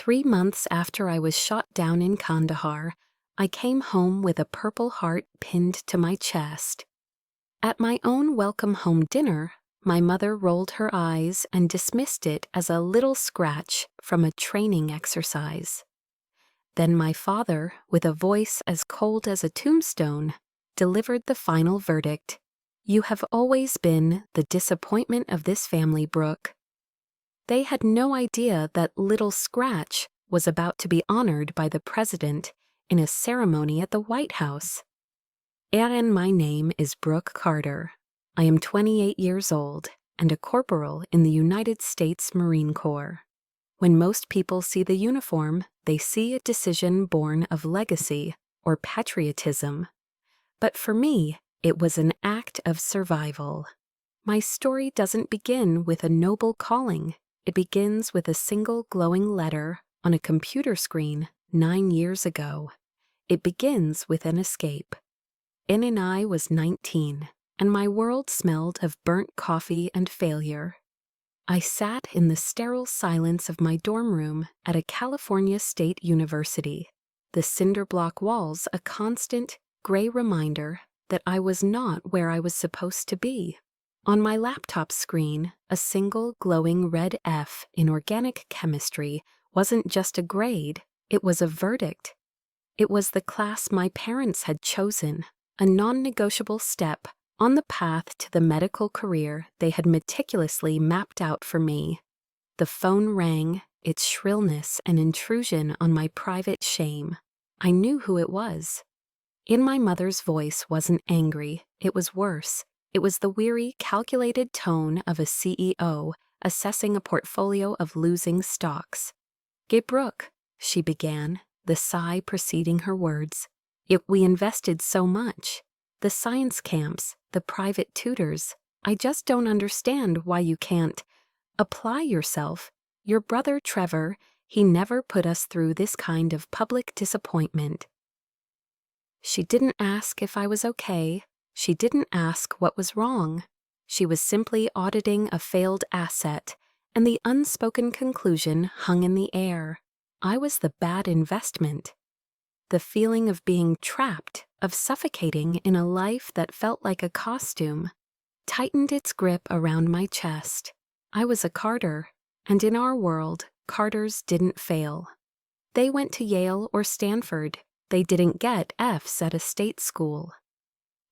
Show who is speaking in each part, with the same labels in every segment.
Speaker 1: 3 months after I was shot down in Kandahar, I came home with a Purple Heart pinned to my chest. At my own welcome home dinner, my mother rolled her eyes and dismissed it as a little scratch from a training exercise. Then my father, with a voice as cold as a tombstone, delivered the final verdict. "You have always been the disappointment of this family, Brooke." They had no idea that little scratch was about to be honored by the president in a ceremony at the White House. And my name is Brooke Carter. I am 28 years old and a corporal in the United States Marine Corps. When most people see the uniform, they see a decision born of legacy or patriotism. But for me, it was an act of survival. My story doesn't begin with a noble calling. It begins with a single glowing letter on a computer screen 9 years ago. It begins with an escape. And I was 19, and my world smelled of burnt coffee and failure. I sat in the sterile silence of my dorm room at a California State University, the cinder block walls a constant, gray reminder that I was not where I was supposed to be. On my laptop screen, a single glowing red F in organic chemistry wasn't just a grade, it was a verdict. It was the class my parents had chosen, a non-negotiable step on the path to the medical career they had meticulously mapped out for me. The phone rang, its shrillness an intrusion on my private shame. I knew who it was. In my mother's voice wasn't angry, it was worse. It was the weary, calculated tone of a CEO assessing a portfolio of losing stocks. "Get Brooke," she began, the sigh preceding her words. We invested so much. The science camps, the private tutors. I just don't understand why you can't apply yourself. Your brother Trevor, he never put us through this kind of public disappointment." She didn't ask if I was okay. She didn't ask what was wrong. She was simply auditing a failed asset, and the unspoken conclusion hung in the air. I was the bad investment. The feeling of being trapped, of suffocating in a life that felt like a costume, tightened its grip around my chest. I was a Carter, and in our world, Carters didn't fail. They went to Yale or Stanford. They didn't get Fs at a state school.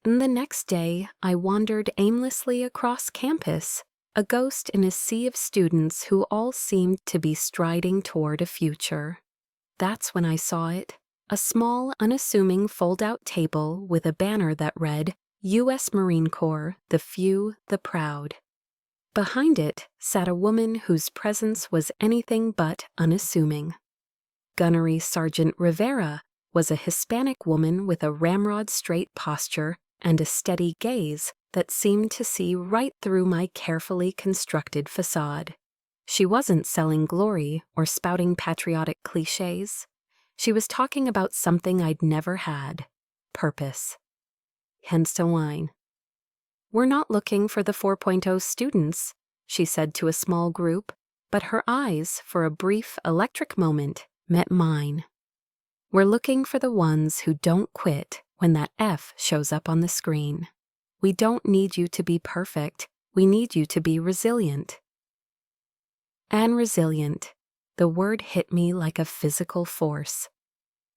Speaker 1: And the next day, I wandered aimlessly across campus, a ghost in a sea of students who all seemed to be striding toward a future. That's when I saw it. A small, unassuming fold-out table with a banner that read, U.S. Marine Corps, the few, the proud. Behind it sat a woman whose presence was anything but unassuming. Gunnery Sergeant Rivera was a Hispanic woman with a ramrod-straight posture and a steady gaze that seemed to see right through my carefully constructed facade. She wasn't selling glory or spouting patriotic cliches. She was talking about something I'd never had: purpose. Hence to wine. "We're not looking for the 4.0 students," she said to a small group, but her eyes, for a brief electric moment, met mine. "We're looking for the ones who don't quit when that F shows up on the screen. We don't need you to be perfect. We need you to be resilient." And resilient. The word hit me like a physical force.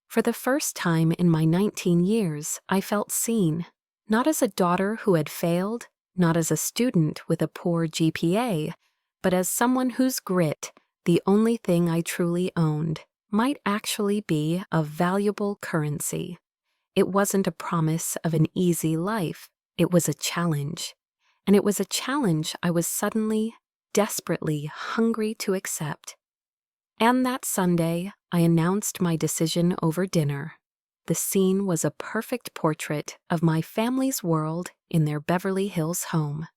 Speaker 1: For the first time in my 19 years, I felt seen, not as a daughter who had failed, not as a student with a poor GPA, but as someone whose grit, the only thing I truly owned, might actually be of valuable currency. It wasn't a promise of an easy life, it was a challenge. And it was a challenge I was suddenly, desperately hungry to accept. And that Sunday, I announced my decision over dinner. The scene was a perfect portrait of my family's world in their Beverly Hills home.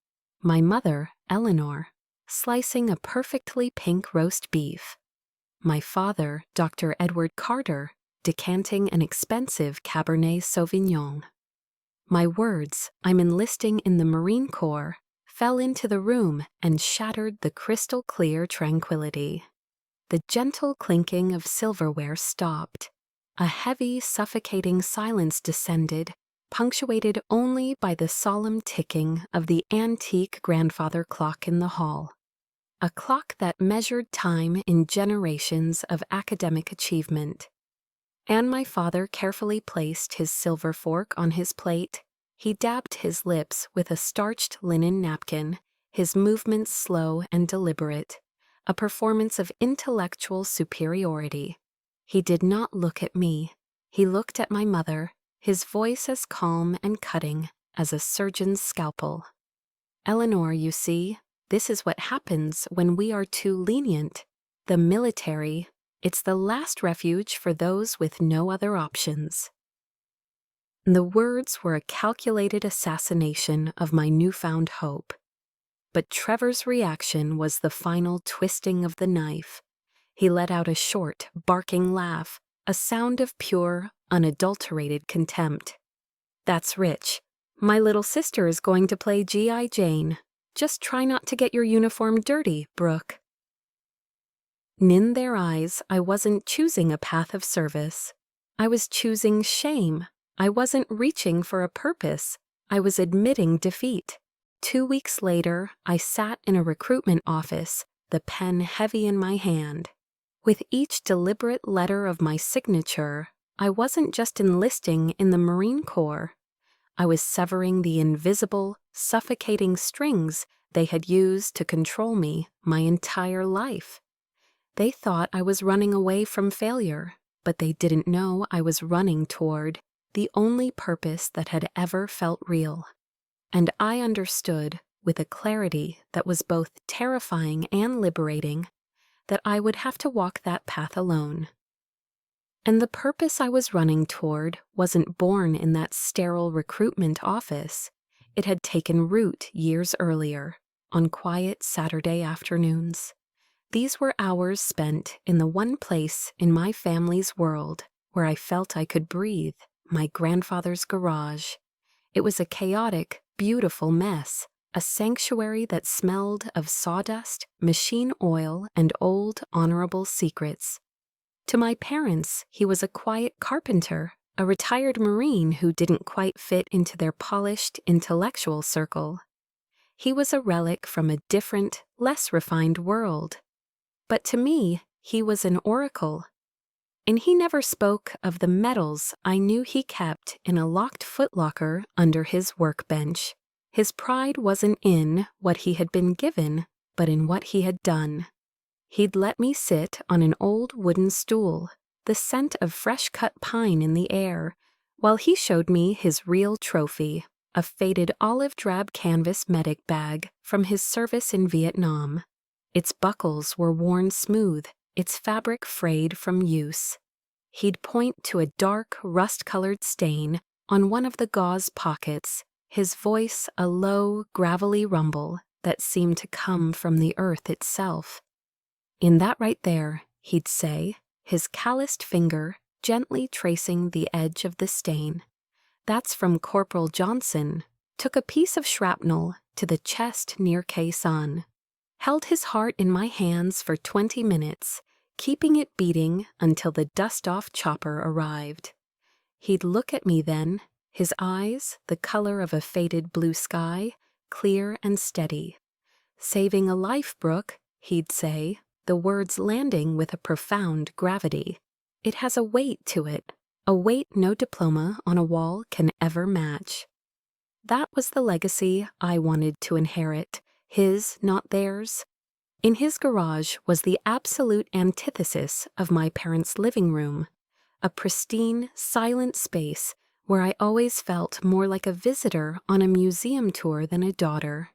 Speaker 1: My mother, Eleanor, slicing a perfectly pink roast beef. My father, Dr. Edward Carter, decanting an expensive Cabernet Sauvignon. My words, "I'm enlisting in the Marine Corps," fell into the room and shattered the crystal-clear tranquility. the gentle clinking of silverware stopped. A heavy, suffocating silence descended, punctuated only by the solemn ticking of the antique grandfather clock in the hall. A clock that measured time in generations of academic achievement. And my father carefully placed his silver fork on his plate. He dabbed his lips with a starched linen napkin, his movements slow and deliberate, a performance of intellectual superiority. He did not look at me. He looked at my mother, his voice as calm and cutting as a surgeon's scalpel. "Eleanor, you see, this is what happens when we are too lenient. The military, it's the last refuge for those with no other options." The words were a calculated assassination of my newfound hope. But Trevor's reaction was the final twisting of the knife. He let out a short, barking laugh, a sound of pure, unadulterated contempt. "That's rich. My little sister is going to play G.I. Jane. Just try not to get your uniform dirty, Brooke." In their eyes, I wasn't choosing a path of service. I was choosing shame. I wasn't reaching for a purpose. I was admitting defeat. 2 weeks later, I sat in a recruitment office, the pen heavy in my hand. With each deliberate letter of my signature, I wasn't just enlisting in the Marine Corps. I was severing the invisible, suffocating strings they had used to control me my entire life. They thought I was running away from failure, but they didn't know I was running toward the only purpose that had ever felt real. And I understood, with a clarity that was both terrifying and liberating, that I would have to walk that path alone. And the purpose I was running toward wasn't born in that sterile recruitment office. It had taken root years earlier, on quiet Saturday afternoons. These were hours spent in the one place in my family's world where I felt I could breathe, my grandfather's garage. It was a chaotic, beautiful mess, a sanctuary that smelled of sawdust, machine oil, and old, honorable secrets. To my parents, he was a quiet carpenter, a retired Marine who didn't quite fit into their polished, intellectual circle. He was a relic from a different, less refined world. But to me, he was an oracle. And he never spoke of the medals I knew he kept in a locked footlocker under his workbench. His pride wasn't in what he had been given, but in what he had done. He'd let me sit on an old wooden stool, the scent of fresh-cut pine in the air, while he showed me his real trophy, a faded olive-drab canvas medic bag from his service in Vietnam. Its buckles were worn smooth, its fabric frayed from use. He'd point to a dark, rust-colored stain on one of the gauze pockets, his voice a low, gravelly rumble that seemed to come from the earth itself. "In that right there," he'd say, his calloused finger gently tracing the edge of the stain. "That's from Corporal Johnson. Took a piece of shrapnel to the chest near Khe Sanh. Held his heart in my hands for 20 minutes, keeping it beating until the dust-off chopper arrived." He'd look at me then, his eyes the color of a faded blue sky, clear and steady. "Saving a life, Brooke," he'd say, the words landing with a profound gravity. "It has a weight to it, a weight no diploma on a wall can ever match." That was the legacy I wanted to inherit, his, not theirs. In his garage was the absolute antithesis of my parents' living room, a pristine, silent space where I always felt more like a visitor on a museum tour than a daughter.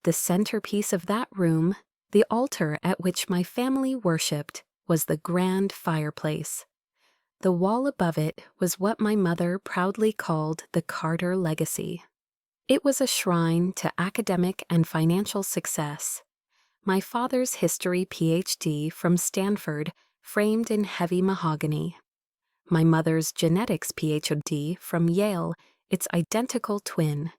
Speaker 1: The centerpiece of that room, the altar at which my family worshipped, was the grand fireplace. The wall above it was what my mother proudly called the Carter legacy. It was a shrine to academic and financial success. My father's history PhD from Stanford framed in heavy mahogany. My mother's genetics PhD from Yale, its identical twin.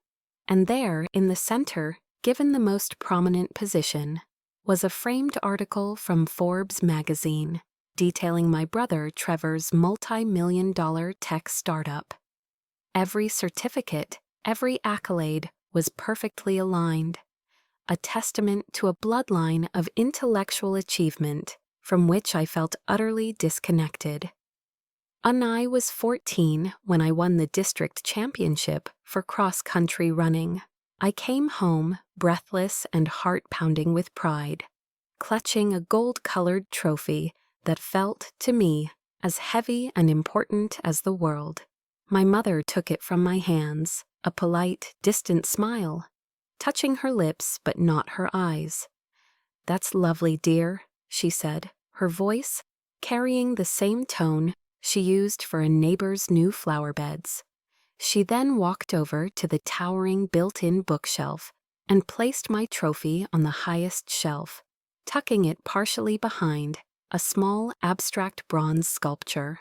Speaker 1: And there, in the center, given the most prominent position, was a framed article from Forbes magazine detailing my brother Trevor's multi-million-dollar tech startup. Every certificate, every accolade was perfectly aligned, a testament to a bloodline of intellectual achievement from which I felt utterly disconnected. I was 14 when I won the district championship for cross-country running. I came home, breathless and heart-pounding with pride, clutching a gold-colored trophy that felt, to me, as heavy and important as the world. My mother took it from my hands, a polite, distant smile, touching her lips but not her eyes. "That's lovely, dear," she said, her voice carrying the same tone she used for a neighbor's new flower beds. She then walked over to the towering built-in bookshelf and placed my trophy on the highest shelf, tucking it partially behind a small abstract bronze sculpture.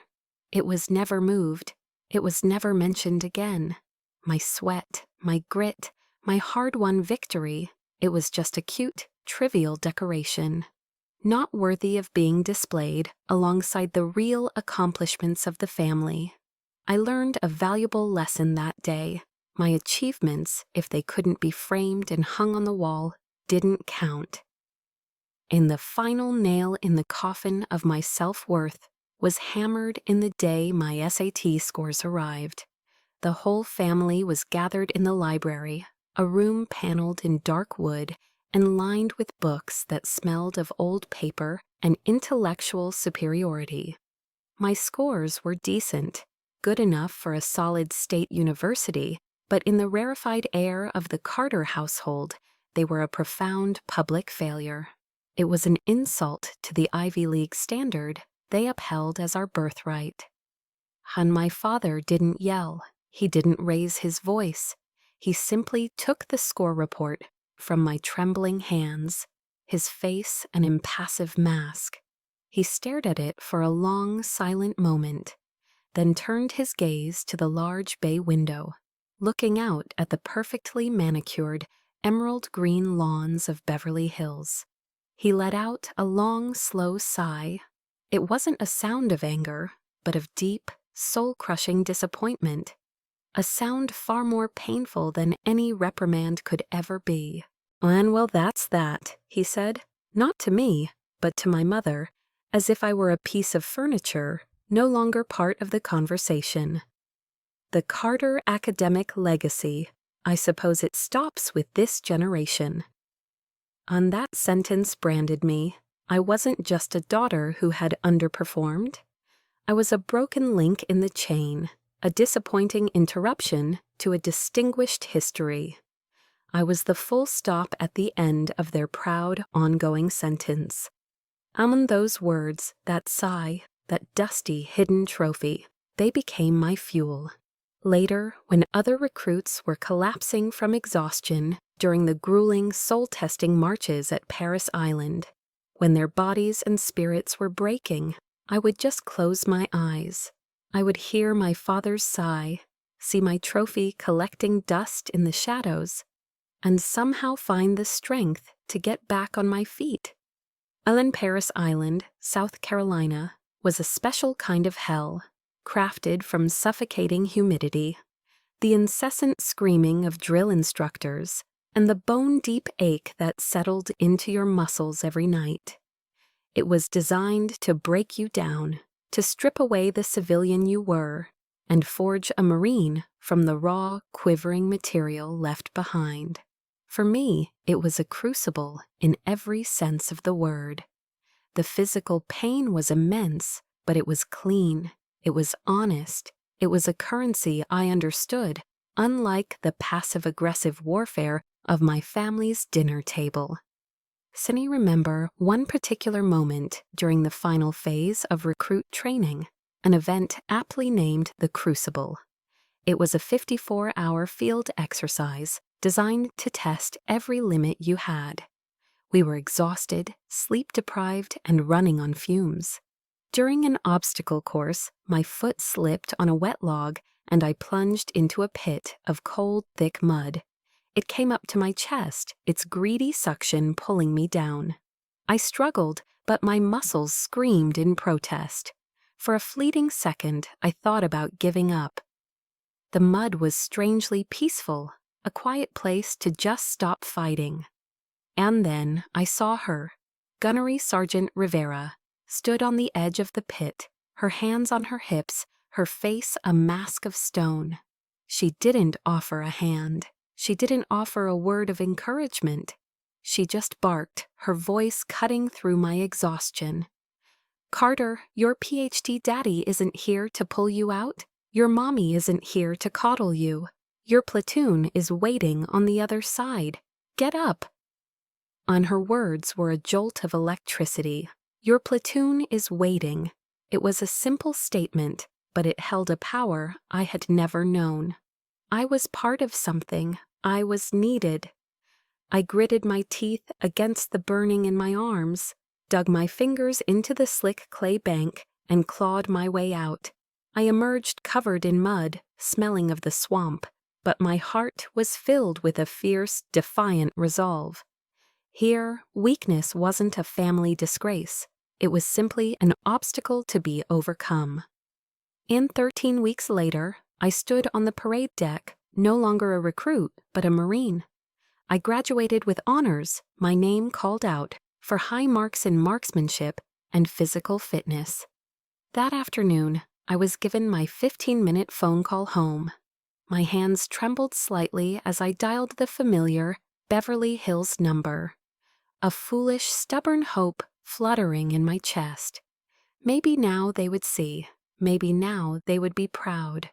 Speaker 1: It was never moved. It was never mentioned again. My sweat, my grit, my hard-won victory, it was just a cute, trivial decoration, not worthy of being displayed alongside the real accomplishments of the family. I learned a valuable lesson that day. My achievements, if they couldn't be framed and hung on the wall, didn't count. And the final nail in the coffin of my self-worth was hammered in the day my SAT scores arrived. The whole family was gathered in the library, a room paneled in dark wood and lined with books that smelled of old paper and intellectual superiority. My scores were decent, good enough for a solid state university, but in the rarefied air of the Carter household, they were a profound public failure. It was an insult to the Ivy League standard they upheld as our birthright. And my father didn't yell. He didn't raise his voice. He simply took the score report from my trembling hands, his face an impassive mask. He stared at it for a long, silent moment, then turned his gaze to the large bay window, looking out at the perfectly manicured, emerald green lawns of Beverly Hills. He let out a long, slow sigh. It wasn't a sound of anger, but of deep, soul-crushing disappointment, a sound far more painful than any reprimand could ever be. "And well, that's that," he said, not to me, but to my mother, as if I were a piece of furniture, no longer part of the conversation. The Carter academic legacy, I suppose it stops with this generation. On that sentence branded me. I wasn't just a daughter who had underperformed. I was a broken link in the chain, a disappointing interruption to a distinguished history. I was the full stop at the end of their proud, ongoing sentence. And those words, that sigh, that dusty, hidden trophy, they became my fuel. Later, when other recruits were collapsing from exhaustion during the grueling, soul-testing marches at Paris Island, when their bodies and spirits were breaking, I would just close my eyes. I would hear my father's sigh, see my trophy collecting dust in the shadows, and somehow find the strength to get back on my feet. Paris Island, South Carolina, was a special kind of hell, crafted from suffocating humidity, the incessant screaming of drill instructors, and the bone-deep ache that settled into your muscles every night. It was designed to break you down, to strip away the civilian you were, and forge a Marine from the raw, quivering material left behind. For me, it was a crucible in every sense of the word. The physical pain was immense, but it was clean, it was honest, it was a currency I understood, unlike the passive-aggressive warfare of my family's dinner table. Cindy remember one particular moment during the final phase of recruit training, an event aptly named the Crucible. It was a 54-hour field exercise designed to test every limit you had. We were exhausted, sleep-deprived, and running on fumes. During an obstacle course, my foot slipped on a wet log and I plunged into a pit of cold, thick mud. It came up to my chest, its greedy suction pulling me down. I struggled, but my muscles screamed in protest. For a fleeting second, I thought about giving up. The mud was strangely peaceful, a quiet place to just stop fighting. And then I saw her. Gunnery Sergeant Rivera stood on the edge of the pit, her hands on her hips, her face a mask of stone. She didn't offer a hand. She didn't offer a word of encouragement. She just barked, her voice cutting through my exhaustion. "Carter, your PhD daddy isn't here to pull you out. Your mommy isn't here to coddle you. Your platoon is waiting on the other side. Get up." On her words were a jolt of electricity. Your platoon is waiting. It was a simple statement, but it held a power I had never known. I was part of something. I was needed. I gritted my teeth against the burning in my arms, dug my fingers into the slick clay bank, and clawed my way out. I emerged covered in mud, smelling of the swamp, but my heart was filled with a fierce, defiant resolve. Here, weakness wasn't a family disgrace. It was simply an obstacle to be overcome. 13 weeks later, I stood on the parade deck, no longer a recruit, but a Marine. I graduated with honors, my name called out, for high marks in marksmanship and physical fitness. That afternoon, I was given my 15-minute phone call home. My hands trembled slightly as I dialed the familiar Beverly Hills number. A foolish, stubborn hope fluttering in my chest. Maybe now they would see. Maybe now they would be proud.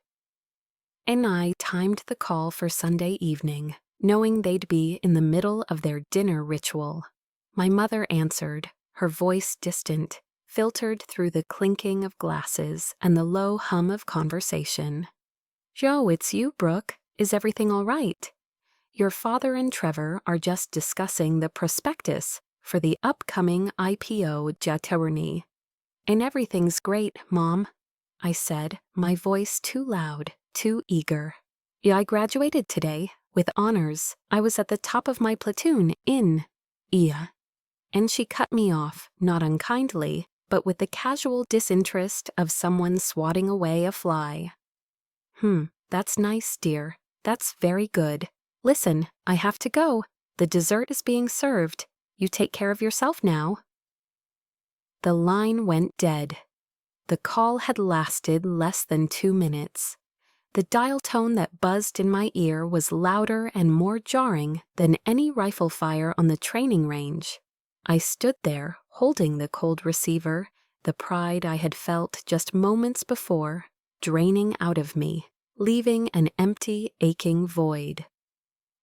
Speaker 1: And I timed the call for Sunday evening, knowing they'd be in the middle of their dinner ritual. My mother answered, her voice distant, filtered through the clinking of glasses and the low hum of conversation. "Joe, it's you, Brooke. Is everything all right? Your father and Trevor are just discussing the prospectus for the upcoming IPO Jaterni. And everything's great, Mom," I said, my voice too loud, too eager. "Yeah, I graduated today, with honors. I was at the top of my platoon in IA." And she cut me off, not unkindly, but with the casual disinterest of someone swatting away a fly. That's nice, dear. That's very good. Listen, I have to go. The dessert is being served. You take care of yourself now." The line went dead. The call had lasted less than 2 minutes. The dial tone that buzzed in my ear was louder and more jarring than any rifle fire on the training range. I stood there, holding the cold receiver, the pride I had felt just moments before, draining out of me, leaving an empty, aching void.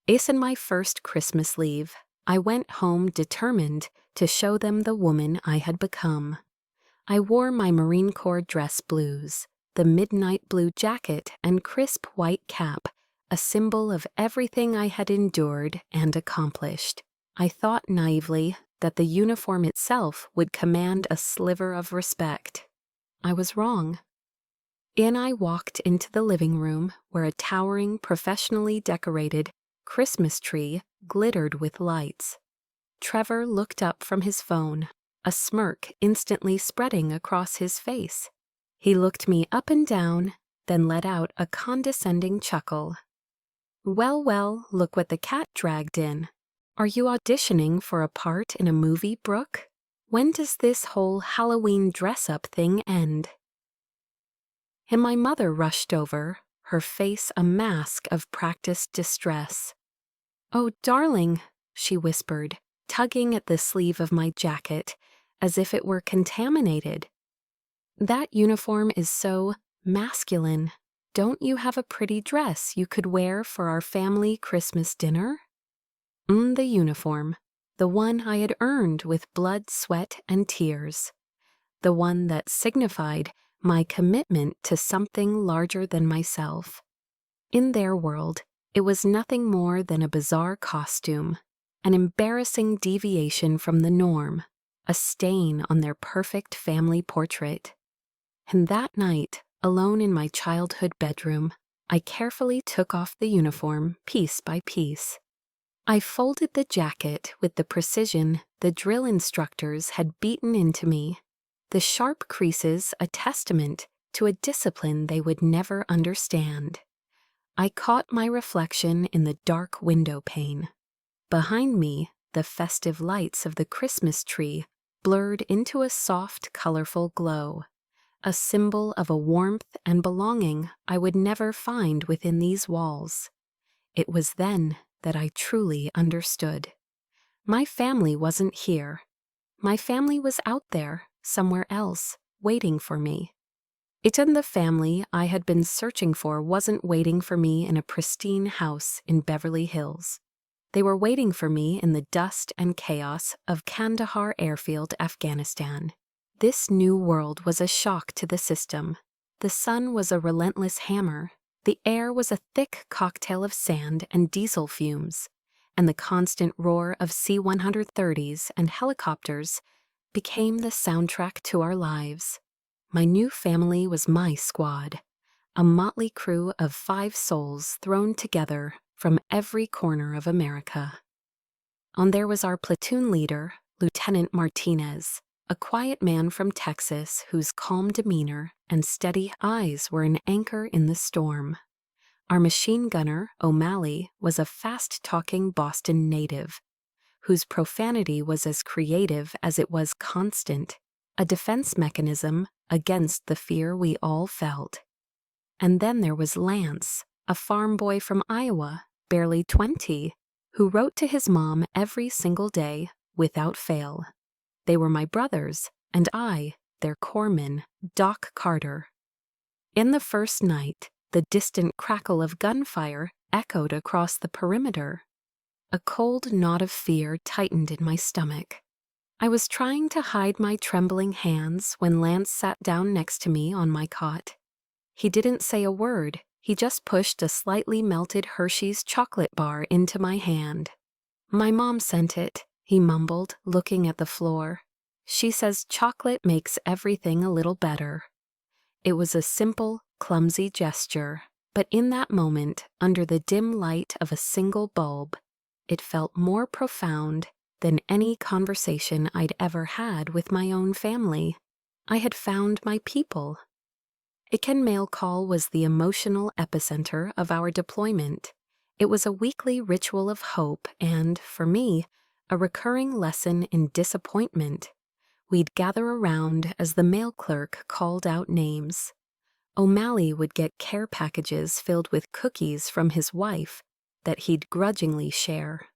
Speaker 1: Ace and my first Christmas leave, I went home determined to show them the woman I had become. I wore my Marine Corps dress blues, the midnight blue jacket and crisp white cap, a symbol of everything I had endured and accomplished. I thought naively that the uniform itself would command a sliver of respect. I was wrong. In I walked into the living room where a towering, professionally decorated Christmas tree glittered with lights. Trevor looked up from his phone, a smirk instantly spreading across his face. He looked me up and down, then let out a condescending chuckle. Well, look what the cat dragged in. Are you auditioning for a part in a movie, Brooke? When does this whole Halloween dress-up thing end?" And my mother rushed over, her face a mask of practiced distress. "Oh, darling," she whispered, tugging at the sleeve of my jacket, as if it were contaminated. "That uniform is so masculine. Don't you have a pretty dress you could wear for our family Christmas dinner?" The uniform, the one I had earned with blood, sweat, and tears. The one that signified my commitment to something larger than myself. In their world, it was nothing more than a bizarre costume, an embarrassing deviation from the norm, a stain on their perfect family portrait. And that night, alone in my childhood bedroom, I carefully took off the uniform piece by piece. I folded the jacket with the precision the drill instructors had beaten into me, the sharp creases a testament to a discipline they would never understand. I caught my reflection in the dark window pane. Behind me, the festive lights of the Christmas tree blurred into a soft, colorful glow, a symbol of a warmth and belonging I would never find within these walls. It was then that I truly understood. My family wasn't here. My family was out there, somewhere else, waiting for me. The family I had been searching for wasn't waiting for me in a pristine house in Beverly Hills. They were waiting for me in the dust and chaos of Kandahar Airfield, Afghanistan. This new world was a shock to the system. The sun was a relentless hammer. The air was a thick cocktail of sand and diesel fumes, and the constant roar of C-130s and helicopters became the soundtrack to our lives. My new family was my squad, a motley crew of 5 souls thrown together from every corner of America. On there was our platoon leader, Lieutenant Martinez, a quiet man from Texas whose calm demeanor and steady eyes were an anchor in the storm. Our machine gunner, O'Malley, was a fast-talking Boston native, whose profanity was as creative as it was constant, a defense mechanism against the fear we all felt. And then there was Lance, a farm boy from Iowa, barely 20, who wrote to his mom every single day without fail. They were my brothers, and I, their corpsman, Doc Carter. In the first night, the distant crackle of gunfire echoed across the perimeter. A cold knot of fear tightened in my stomach. I was trying to hide my trembling hands when Lance sat down next to me on my cot. He didn't say a word. He just pushed a slightly melted Hershey's chocolate bar into my hand. "My mom sent it," he mumbled, looking at the floor. "She says chocolate makes everything a little better." It was a simple, clumsy gesture, but in that moment, under the dim light of a single bulb, it felt more profound than any conversation I'd ever had with my own family. I had found my people. Aiken Mail Call was the emotional epicenter of our deployment. It was a weekly ritual of hope and, for me, a recurring lesson in disappointment. We'd gather around as the mail clerk called out names. O'Malley would get care packages filled with cookies from his wife that he'd grudgingly share.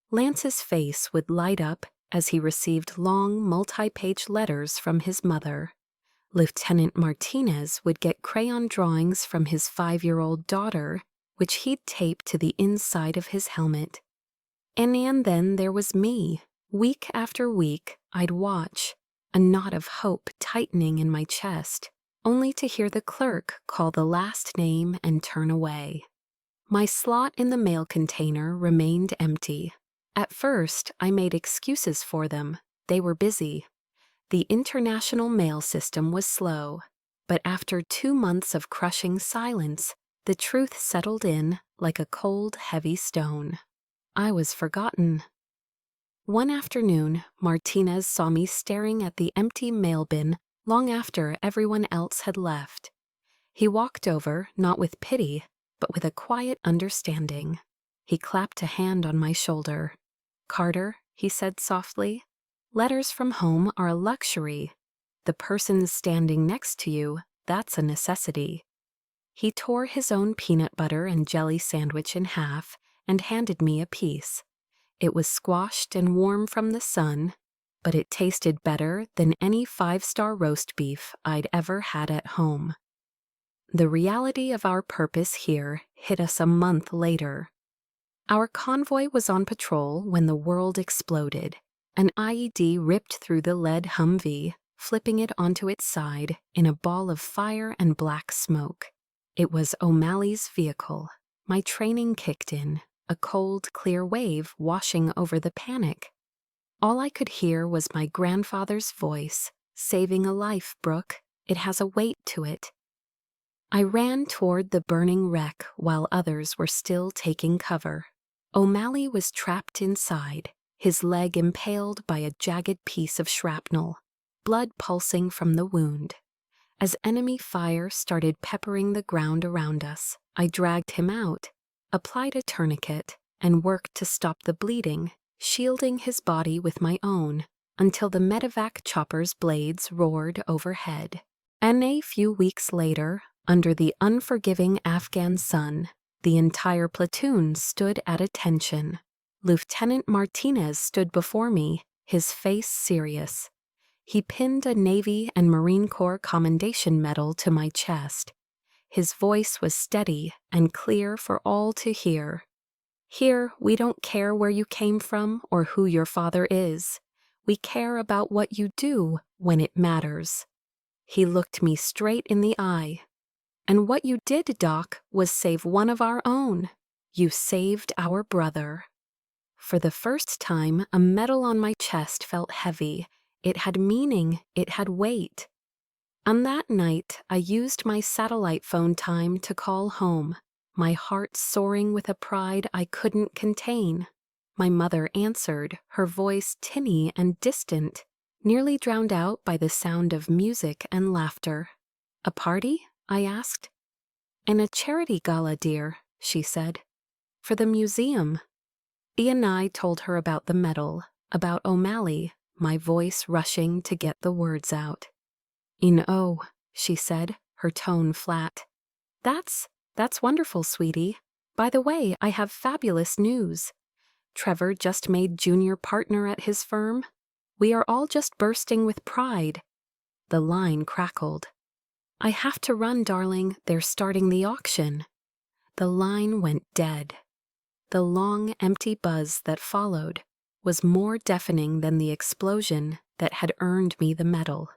Speaker 1: Lance's face would light up as he received long, multi-page letters from his mother. Lieutenant Martinez would get crayon drawings from his 5-year-old daughter, which he'd tape to the inside of his helmet. And then there was me. Week after week, I'd watch, a knot of hope tightening in my chest, only to hear the clerk call the last name and turn away. My slot in the mail container remained empty. At first, I made excuses for them. They were busy. The international mail system was slow, but after 2 months of crushing silence, the truth settled in like a cold, heavy stone. I was forgotten. One afternoon, Martinez saw me staring at the empty mail bin long after everyone else had left. He walked over, not with pity, but with a quiet understanding. He clapped a hand on my shoulder. "Carter," he said softly, "letters from home are a luxury. The person standing next to you, that's a necessity." He tore his own peanut butter and jelly sandwich in half and handed me a piece. It was squashed and warm from the sun, but it tasted better than any 5-star roast beef I'd ever had at home. The reality of our purpose here hit us a month later. Our convoy was on patrol when the world exploded. An IED ripped through the lead Humvee, flipping it onto its side in a ball of fire and black smoke. It was O'Malley's vehicle. My training kicked in, a cold, clear wave washing over the panic. All I could hear was my grandfather's voice, "Saving a life, Brooke. It has a weight to it." I ran toward the burning wreck while others were still taking cover. O'Malley was trapped inside, his leg impaled by a jagged piece of shrapnel, blood pulsing from the wound. As enemy fire started peppering the ground around us, I dragged him out, applied a tourniquet, and worked to stop the bleeding, shielding his body with my own, until the medevac chopper's blades roared overhead. And a few weeks later, under the unforgiving Afghan sun, the entire platoon stood at attention. Lieutenant Martinez stood before me, his face serious. He pinned a Navy and Marine Corps Commendation Medal to my chest. His voice was steady and clear for all to hear. "Here, we don't care where you came from or who your father is. We care about what you do when it matters." He looked me straight in the eye. "And what you did, Doc, was save one of our own. You saved our brother." For the first time, a medal on my chest felt heavy. It had meaning, it had weight. On that night, I used my satellite phone time to call home, my heart soaring with a pride I couldn't contain. My mother answered, her voice tinny and distant, nearly drowned out by the sound of music and laughter. "A party?" I asked. "And a charity gala, dear," she said. "For the museum." Ian and I told her about the medal, about O'Malley, my voice rushing to get the words out. "Oh," she said, her tone flat. That's wonderful, sweetie. By the way, I have fabulous news. Trevor just made junior partner at his firm. We are all just bursting with pride." The line crackled. "I have to run, darling. They're starting the auction." The line went dead. The long, empty buzz that followed was more deafening than the explosion that had earned me the medal.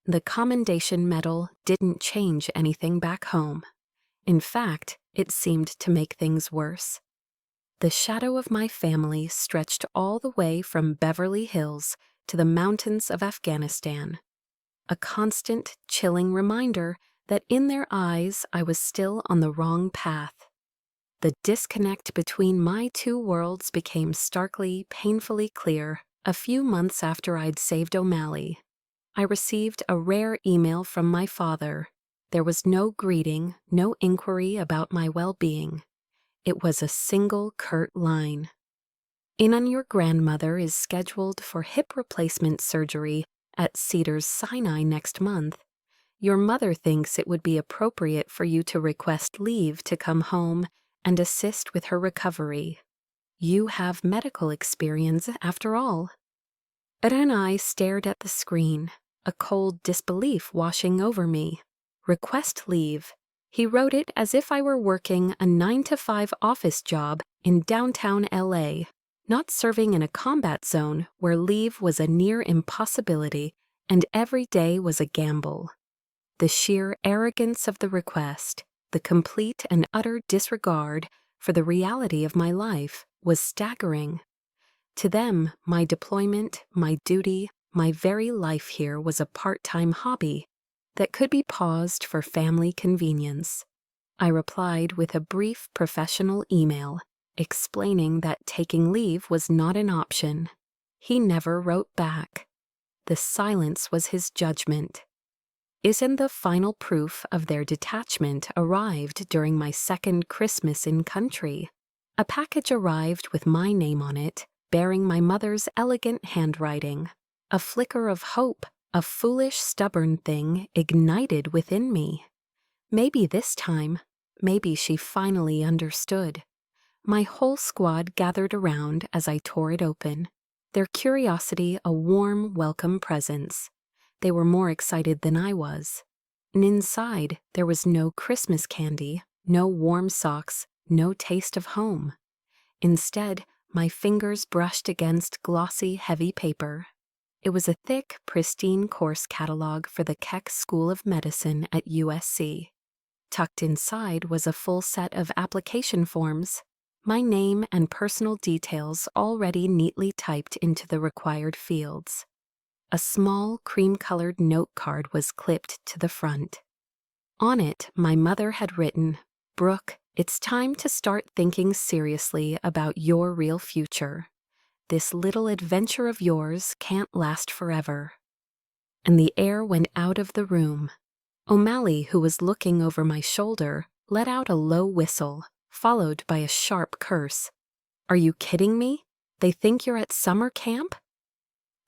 Speaker 1: The commendation medal didn't change anything back home. In fact, it seemed to make things worse. The shadow of my family stretched all the way from Beverly Hills to the mountains of Afghanistan. A constant, chilling reminder that in their eyes I was still on the wrong path. The disconnect between my two worlds became starkly, painfully clear a few months after I'd saved O'Malley. I received a rare email from my father. There was no greeting, no inquiry about my well-being. It was a single curt line. "In your grandmother is scheduled for hip replacement surgery at Cedars-Sinai next month. Your mother thinks it would be appropriate for you to request leave to come home and assist with her recovery. You have medical experience after all." Ed and I stared at the screen, a cold disbelief washing over me. Request leave. He wrote it as if I were working a 9-to-5 office job in downtown LA, not serving in a combat zone where leave was a near impossibility and every day was a gamble. The sheer arrogance of the request, the complete and utter disregard for the reality of my life, was staggering. To them, my deployment, my duty, my very life here was a part-time hobby that could be paused for family convenience. I replied with a brief professional email, explaining that taking leave was not an option. He never wrote back. The silence was his judgment. Isn't the final proof of their detachment arrived during my second Christmas in country? A package arrived with my name on it, bearing my mother's elegant handwriting. A flicker of hope, a foolish, stubborn thing ignited within me. Maybe this time, maybe she finally understood. My whole squad gathered around as I tore it open, their curiosity a warm, welcome presence. They were more excited than I was. And inside, there was no Christmas candy, no warm socks, no taste of home. Instead, my fingers brushed against glossy, heavy paper. It was a thick, pristine course catalog for the Keck School of Medicine at USC. Tucked inside was a full set of application forms, my name and personal details already neatly typed into the required fields. A small, cream-colored note card was clipped to the front. On it, my mother had written, "Brooke, It's time to start thinking seriously about your real future. This little adventure of yours can't last forever. And the air went out of the room. O'Malley, who was looking over my shoulder, let out a low whistle, followed by a sharp curse. "Are you kidding me? They think you're at summer camp?"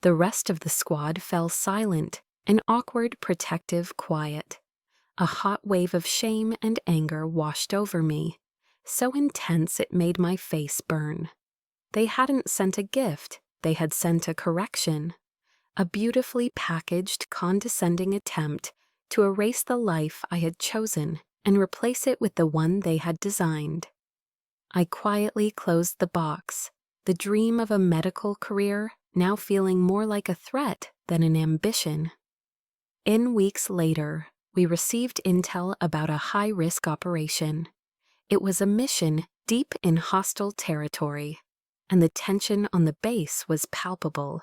Speaker 1: The rest of the squad fell silent, an awkward, protective quiet. A hot wave of shame and anger washed over me, so intense it made my face burn. They hadn't sent a gift, they had sent a correction. A beautifully packaged, condescending attempt to erase the life I had chosen and replace it with the one they had designed. I quietly closed the box, the dream of a medical career now feeling more like a threat than an ambition. Weeks later, we received intel about a high-risk operation. It was a mission deep in hostile territory, and the tension on the base was palpable.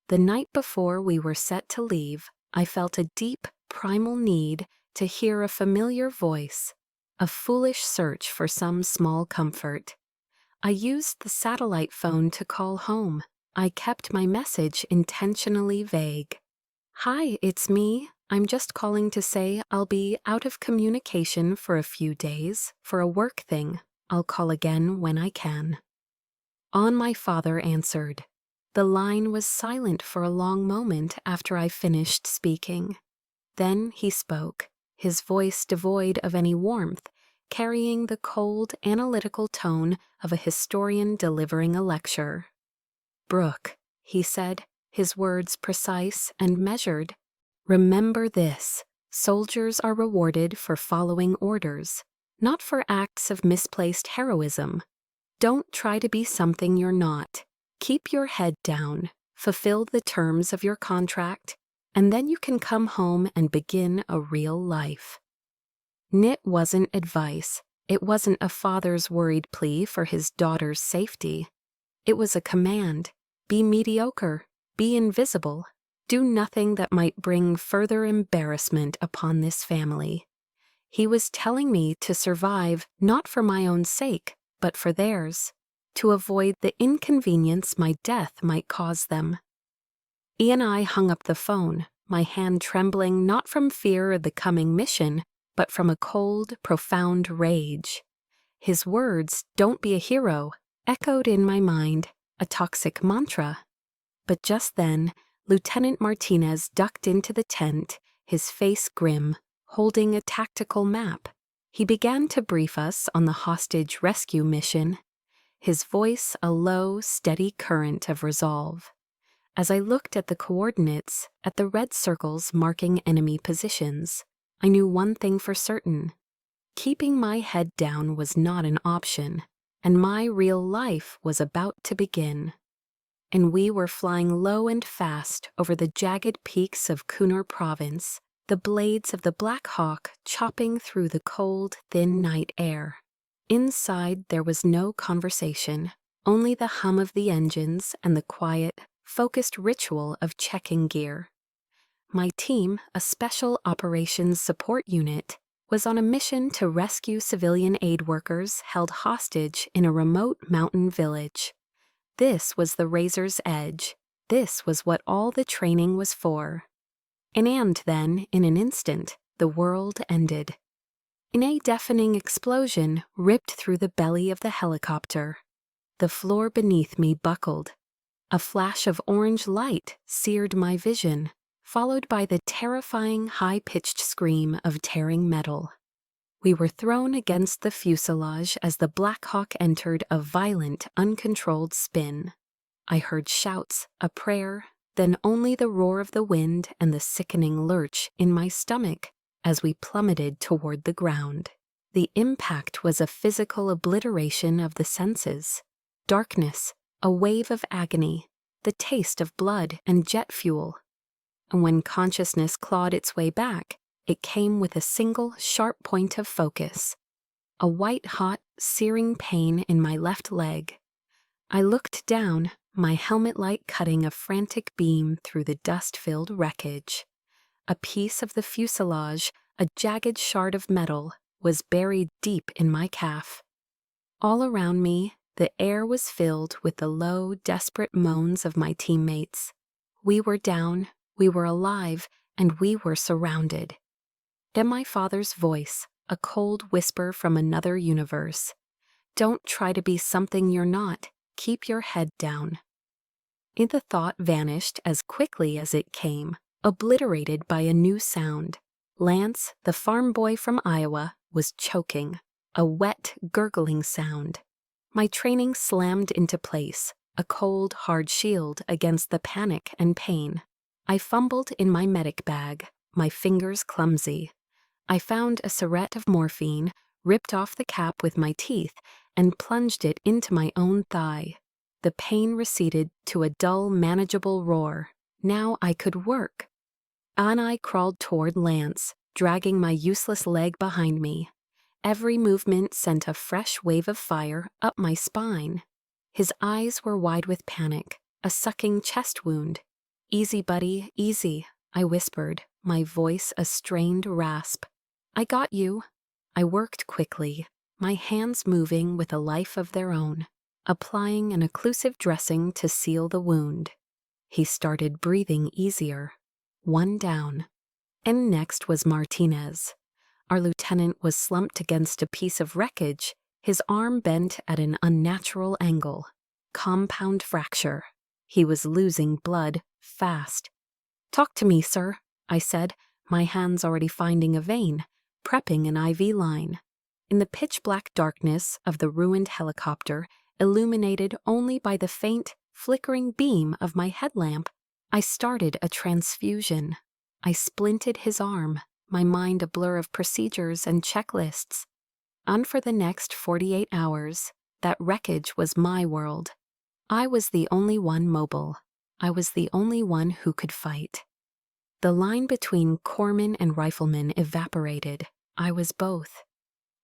Speaker 1: The night before we were set to leave, I felt a deep, primal need to hear a familiar voice, a foolish search for some small comfort. I used the satellite phone to call home. I kept my message intentionally vague. "Hi, it's me. I'm just calling to say I'll be out of communication for a few days for a work thing. I'll call again when I can." My father answered. The line was silent for a long moment after I finished speaking. Then he spoke, his voice devoid of any warmth, carrying the cold, analytical tone of a historian delivering a lecture. "Brooke," he said, his words precise and measured. "Remember this. Soldiers are rewarded for following orders, not for acts of misplaced heroism. Don't try to be something you're not. Keep your head down, fulfill the terms of your contract, and then you can come home and begin a real life." It wasn't advice. It wasn't a father's worried plea for his daughter's safety. It was a command. Be mediocre. Be invisible. Do nothing that might bring further embarrassment upon this family. He was telling me to survive not for my own sake, but for theirs, to avoid the inconvenience my death might cause them. I hung up the phone, my hand trembling not from fear of the coming mission, but from a cold, profound rage. His words, "Don't be a hero," echoed in my mind, a toxic mantra. But just then, Lieutenant Martinez ducked into the tent, his face grim, holding a tactical map. He began to brief us on the hostage rescue mission, his voice a low, steady current of resolve. As I looked at the coordinates, at the red circles marking enemy positions, I knew one thing for certain. Keeping my head down was not an option, and my real life was about to begin. And we were flying low and fast over the jagged peaks of Kunar Province, the blades of the Black Hawk chopping through the cold, thin night air. Inside there was no conversation, only the hum of the engines and the quiet, focused ritual of checking gear. My team, a Special Operations Support Unit, was on a mission to rescue civilian aid workers held hostage in a remote mountain village. This was the razor's edge. This was what all the training was for. And then, in an instant, the world ended. A deafening explosion ripped through the belly of the helicopter. The floor beneath me buckled. A flash of orange light seared my vision, followed by the terrifying high-pitched scream of tearing metal. We were thrown against the fuselage as the Black Hawk entered a violent, uncontrolled spin. I heard shouts, a prayer, then only the roar of the wind and the sickening lurch in my stomach as we plummeted toward the ground. The impact was a physical obliteration of the senses. Darkness, a wave of agony, the taste of blood and jet fuel. And when consciousness clawed its way back, it came with a single, sharp point of focus. A white-hot, searing pain in my left leg. I looked down, my helmet light cutting a frantic beam through the dust-filled wreckage. A piece of the fuselage, a jagged shard of metal, was buried deep in my calf. All around me, the air was filled with the low, desperate moans of my teammates. We were down, we were alive, and we were surrounded. Then my father's voice, a cold whisper from another universe. Don't try to be something you're not. Keep your head down. The thought vanished as quickly as it came, obliterated by a new sound. Lance, the farm boy from Iowa, was choking, a wet, gurgling sound. My training slammed into place, a cold, hard shield against the panic and pain. I fumbled in my medic bag, my fingers clumsy. I found a syringe of morphine, ripped off the cap with my teeth, and plunged it into my own thigh. The pain receded to a dull, manageable roar. Now I could work. On I crawled toward Lance, dragging my useless leg behind me. Every movement sent a fresh wave of fire up my spine. His eyes were wide with panic, a sucking chest wound. "Easy, buddy, easy," I whispered, my voice a strained rasp. "I got you." I worked quickly, my hands moving with a life of their own, applying an occlusive dressing to seal the wound. He started breathing easier. One down. And next was Martinez. Our lieutenant was slumped against a piece of wreckage, his arm bent at an unnatural angle. Compound fracture. He was losing blood fast. "Talk to me, sir," I said, my hands already finding a vein, prepping an IV line. In the pitch-black darkness of the ruined helicopter, illuminated only by the faint, flickering beam of my headlamp, I started a transfusion. I splinted his arm, my mind a blur of procedures and checklists. On for the next 48 hours, that wreckage was my world. I was the only one mobile. I was the only one who could fight. The line between corpsman and rifleman evaporated. I was both.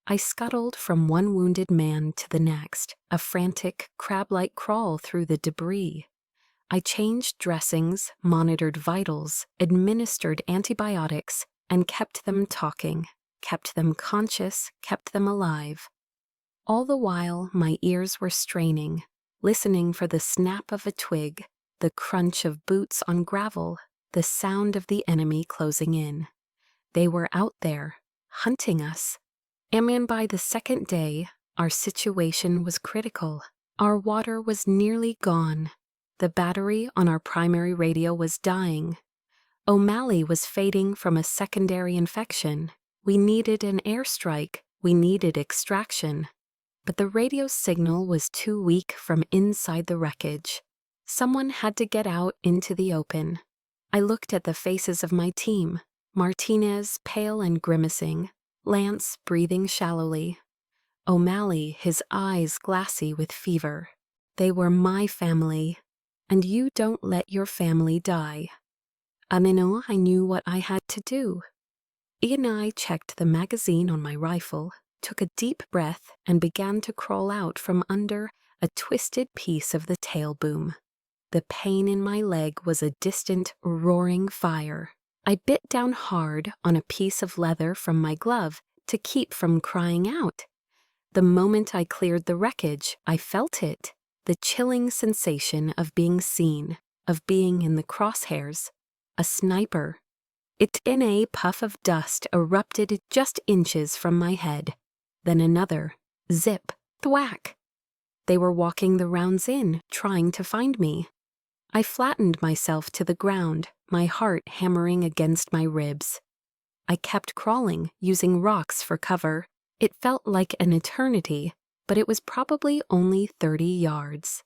Speaker 1: I scuttled from one wounded man to the next, a frantic, crab-like crawl through the debris. I changed dressings, monitored vitals, administered antibiotics, and kept them talking, kept them conscious, kept them alive. All the while, my ears were straining, listening for the snap of a twig, the crunch of boots on gravel, the sound of the enemy closing in. They were out there, hunting us. And by the second day, our situation was critical. Our water was nearly gone. The battery on our primary radio was dying. O'Malley was fading from a secondary infection. We needed an airstrike. We needed extraction. But the radio signal was too weak from inside the wreckage. Someone had to get out into the open. I looked at the faces of my team, Martinez pale and grimacing, Lance breathing shallowly, O'Malley, his eyes glassy with fever. They were my family, and you don't let your family die. I knew what I had to do. Ian and I checked the magazine on my rifle, took a deep breath, and began to crawl out from under a twisted piece of the tail boom. The pain in my leg was a distant, roaring fire. I bit down hard on a piece of leather from my glove to keep from crying out. The moment I cleared the wreckage, I felt it, the chilling sensation of being seen, of being in the crosshairs. A sniper. In a puff of dust erupted just inches from my head. Then another. Zip. Thwack. They were walking the rounds in, trying to find me. I flattened myself to the ground, my heart hammering against my ribs. I kept crawling, using rocks for cover. It felt like an eternity, but it was probably only 30 yards.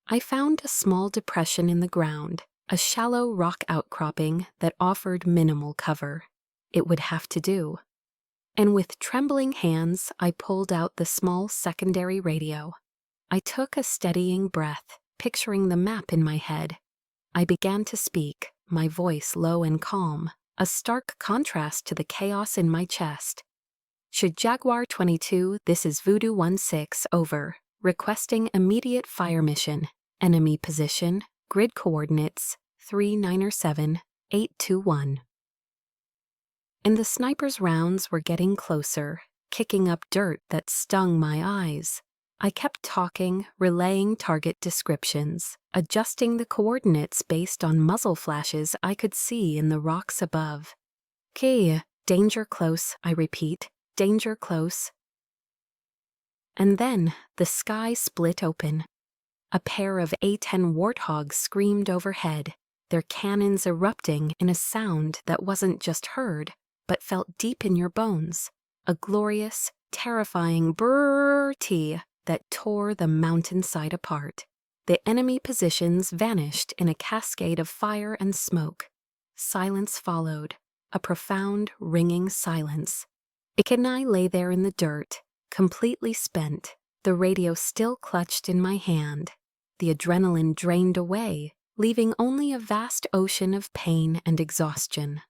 Speaker 1: I found a small depression in the ground, a shallow rock outcropping that offered minimal cover. It would have to do. And with trembling hands, I pulled out the small secondary radio. I took a steadying breath, picturing the map in my head. I began to speak, my voice low and calm, a stark contrast to the chaos in my chest. Should Jaguar 22, this is Voodoo 16, over. Requesting immediate fire mission. Enemy position, grid coordinates, 397821. and the sniper's rounds were getting closer, kicking up dirt that stung my eyes. I kept talking, relaying target descriptions, adjusting the coordinates based on muzzle flashes I could see in the rocks above. "Okay, danger close," I repeat, "danger close." And then the sky split open. A pair of A-10 warthogs screamed overhead, their cannons erupting in a sound that wasn't just heard, but felt deep in your bones. A glorious, terrifying brrrr-tee that tore the mountainside apart. The enemy positions vanished in a cascade of fire and smoke. Silence followed, a profound, ringing silence. Ike and I lay there in the dirt, completely spent, the radio still clutched in my hand. The adrenaline drained away, leaving only a vast ocean of pain and exhaustion.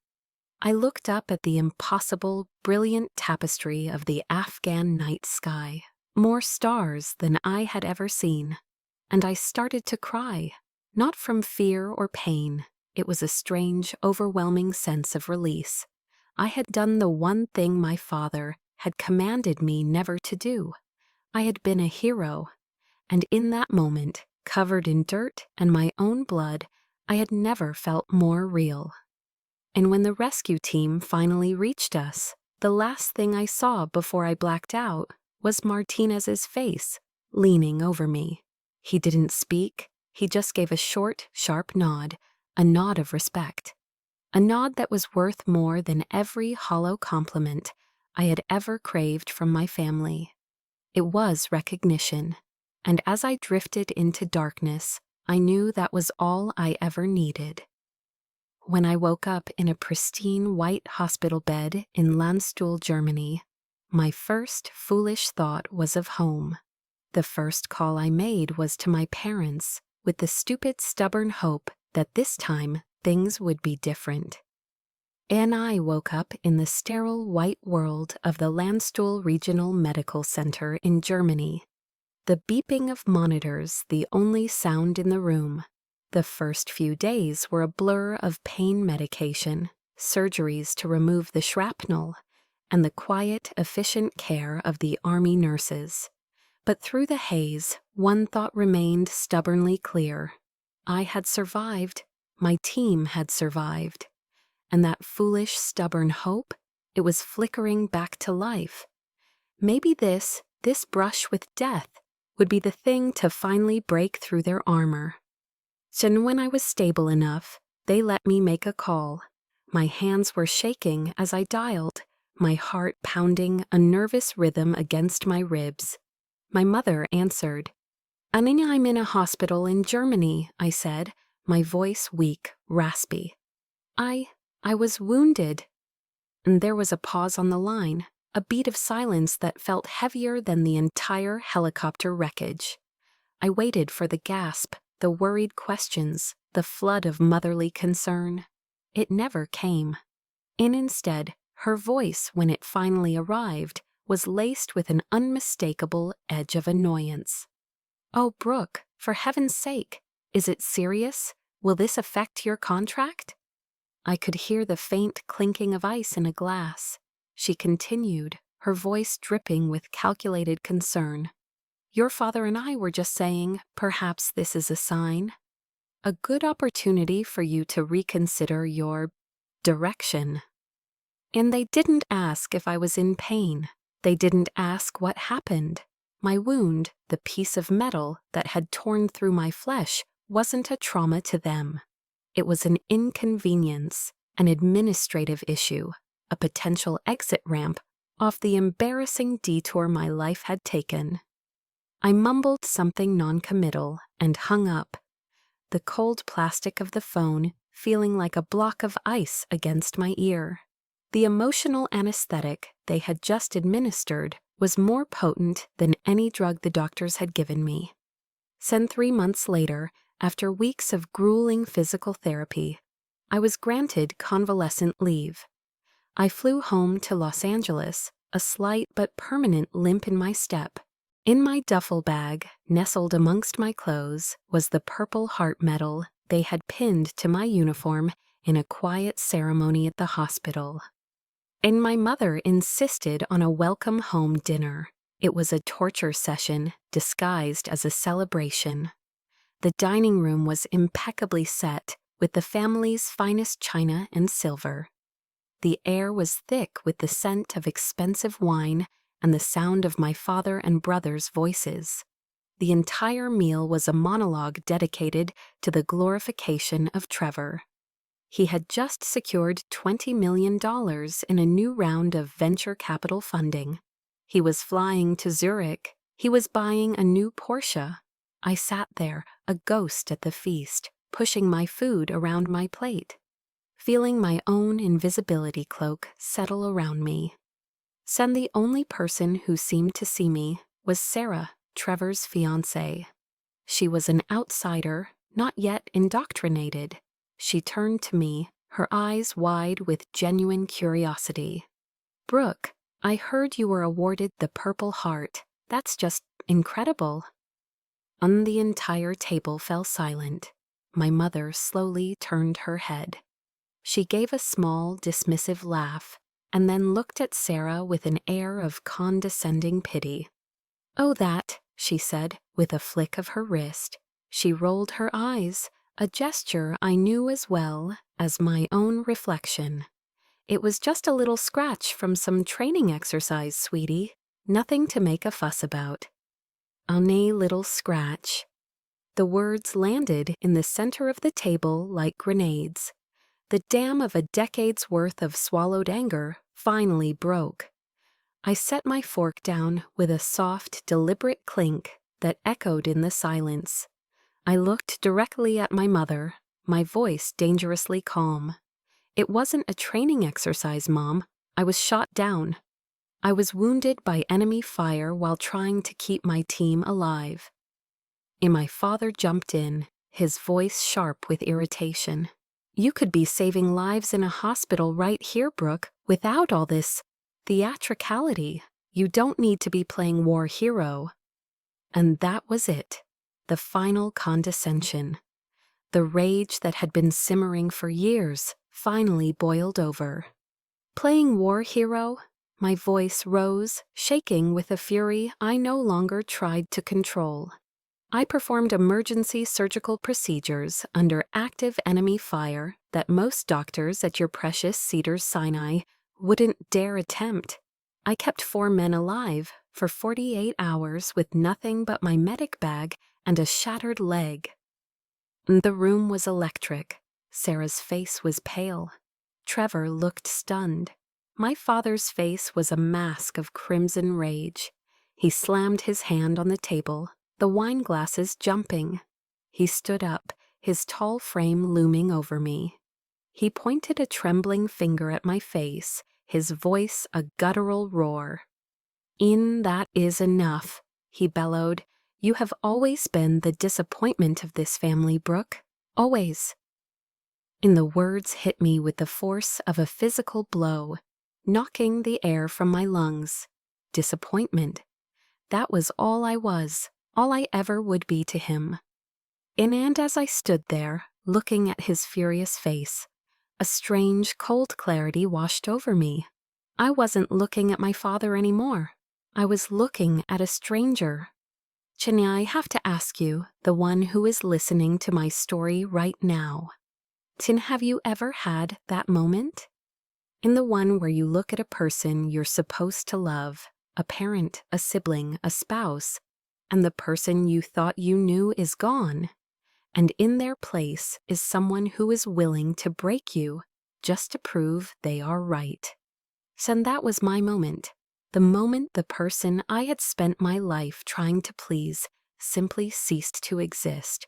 Speaker 1: I looked up at the impossible, brilliant tapestry of the Afghan night sky, more stars than I had ever seen, and I started to cry, not from fear or pain. It was a strange, overwhelming sense of release. I had done the one thing my father had commanded me never to do. I had been a hero, and in that moment, covered in dirt and my own blood, I had never felt more real. And when the rescue team finally reached us, the last thing I saw before I blacked out was Martinez's face, leaning over me. He didn't speak, he just gave a short, sharp nod, a nod of respect. A nod that was worth more than every hollow compliment I had ever craved from my family. It was recognition, and as I drifted into darkness, I knew that was all I ever needed. When I woke up in a pristine white hospital bed in Landstuhl, Germany, my first foolish thought was of home. The first call I made was to my parents, with the stupid, stubborn hope that this time things would be different. And I woke up in the sterile white world of the Landstuhl Regional Medical Center in Germany. The beeping of monitors, the only sound in the room. The first few days were a blur of pain medication, surgeries to remove the shrapnel, and the quiet, efficient care of the army nurses. But through the haze, one thought remained stubbornly clear. I had survived, my team had survived. And that foolish, stubborn hope, it was flickering back to life. Maybe this brush with death, would be the thing to finally break through their armor. And when I was stable enough, they let me make a call. My hands were shaking as I dialed, my heart pounding a nervous rhythm against my ribs. My mother answered. "I'm in a hospital in Germany," I said, my voice weak, raspy. I was wounded." And there was a pause on the line, a beat of silence that felt heavier than the entire helicopter wreckage. I waited for the gasp, the worried questions, the flood of motherly concern. It never came. And instead, her voice, when it finally arrived, was laced with an unmistakable edge of annoyance. "Oh, Brooke, for heaven's sake, is it serious? Will this affect your contract?" I could hear the faint clinking of ice in a glass. She continued, her voice dripping with calculated concern. "Your father and I were just saying, perhaps this is a sign. A good opportunity for you to reconsider your direction." And they didn't ask if I was in pain. They didn't ask what happened. My wound, the piece of metal that had torn through my flesh, wasn't a trauma to them. It was an inconvenience, an administrative issue, a potential exit ramp off the embarrassing detour my life had taken. I mumbled something noncommittal and hung up, the cold plastic of the phone feeling like a block of ice against my ear. The emotional anesthetic they had just administered was more potent than any drug the doctors had given me. Then 3 months later, after weeks of grueling physical therapy, I was granted convalescent leave. I flew home to Los Angeles, a slight but permanent limp in my step. In my duffel bag, nestled amongst my clothes, was the Purple Heart medal they had pinned to my uniform in a quiet ceremony at the hospital. And my mother insisted on a welcome home dinner. It was a torture session disguised as a celebration. The dining room was impeccably set with the family's finest china and silver. The air was thick with the scent of expensive wine and the sound of my father and brother's voices. The entire meal was a monologue dedicated to the glorification of Trevor. He had just secured $20 million in a new round of venture capital funding. He was flying to Zurich. He was buying a new Porsche. I sat there, a ghost at the feast, pushing my food around my plate, feeling my own invisibility cloak settle around me. And the only person who seemed to see me was Sarah, Trevor's fiancée. She was an outsider, not yet indoctrinated. She turned to me, her eyes wide with genuine curiosity. "Brooke, I heard you were awarded the Purple Heart. That's just incredible." The entire table fell silent. My mother slowly turned her head. She gave a small, dismissive laugh, and then looked at Sarah with an air of condescending pity. "Oh, that," she said, with a flick of her wrist. She rolled her eyes, a gesture I knew as well as my own reflection. "It was just a little scratch from some training exercise, sweetie. Nothing to make a fuss about." "A little scratch." The words landed in the center of the table like grenades. The dam of a decade's worth of swallowed anger finally broke. I set my fork down with a soft, deliberate clink that echoed in the silence. I looked directly at my mother, my voice dangerously calm. "It wasn't a training exercise, Mom. I was shot down. I was wounded by enemy fire while trying to keep my team alive." And my father jumped in, his voice sharp with irritation. "You could be saving lives in a hospital right here, Brooke, without all this theatricality. You don't need to be playing war hero." And that was it. The final condescension. The rage that had been simmering for years finally boiled over. "Playing war hero?" My voice rose, shaking with a fury I no longer tried to control. "I performed emergency surgical procedures under active enemy fire that most doctors at your precious Cedars-Sinai wouldn't dare attempt. I kept 4 men alive for 48 hours with nothing but my medic bag and a shattered leg." The room was electric. Sarah's face was pale. Trevor looked stunned. My father's face was a mask of crimson rage. He slammed his hand on the table, the wine glasses jumping. He stood up, his tall frame looming over me. He pointed a trembling finger at my face, his voice a guttural roar. That is enough," he bellowed. "You have always been the disappointment of this family, Brooke. Always." And the words hit me with the force of a physical blow, knocking the air from my lungs. Disappointment. That was all I was, all I ever would be to him. And as I stood there, looking at his furious face, a strange, cold clarity washed over me. I wasn't looking at my father anymore. I was looking at a stranger. Chenia, I have to ask you, the one who is listening to my story right now. Tin, have you ever had that moment? In the one where you look at a person you're supposed to love, a parent, a sibling, a spouse, and the person you thought you knew is gone, and in their place is someone who is willing to break you just to prove they are right. So that was my moment. The moment the person I had spent my life trying to please simply ceased to exist.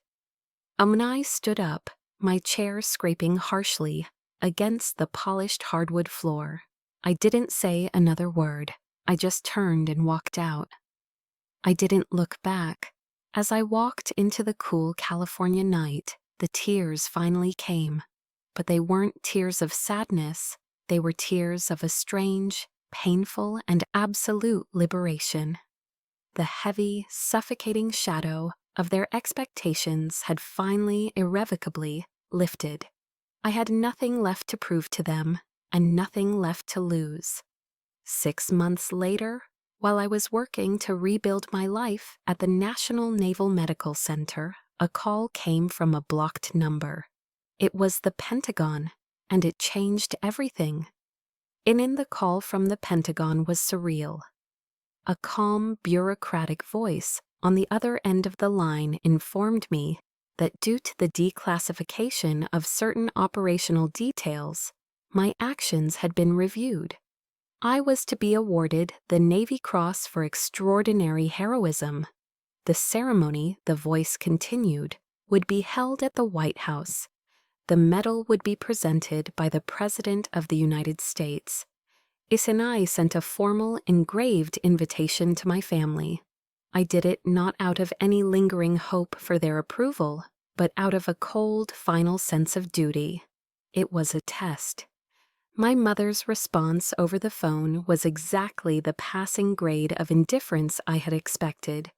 Speaker 1: When I stood up, my chair scraping harshly against the polished hardwood floor. I didn't say another word. I just turned and walked out. I didn't look back. As I walked into the cool California night, the tears finally came. But they weren't tears of sadness. They were tears of a strange, painful, and absolute liberation. The heavy, suffocating shadow of their expectations had finally, irrevocably lifted. I had nothing left to prove to them, and nothing left to lose. 6 months later, while I was working to rebuild my life at the National Naval Medical Center, a call came from a blocked number. It was the Pentagon, and it changed everything. In the call from the Pentagon was surreal. A calm, bureaucratic voice on the other end of the line informed me that due to the declassification of certain operational details, my actions had been reviewed. I was to be awarded the Navy Cross for Extraordinary Heroism. The ceremony, the voice continued, would be held at the White House. The medal would be presented by the President of the United States. I sent a formal, engraved invitation to my family. I did it not out of any lingering hope for their approval, but out of a cold, final sense of duty. It was a test. My mother's response over the phone was exactly the passing grade of indifference I had expected.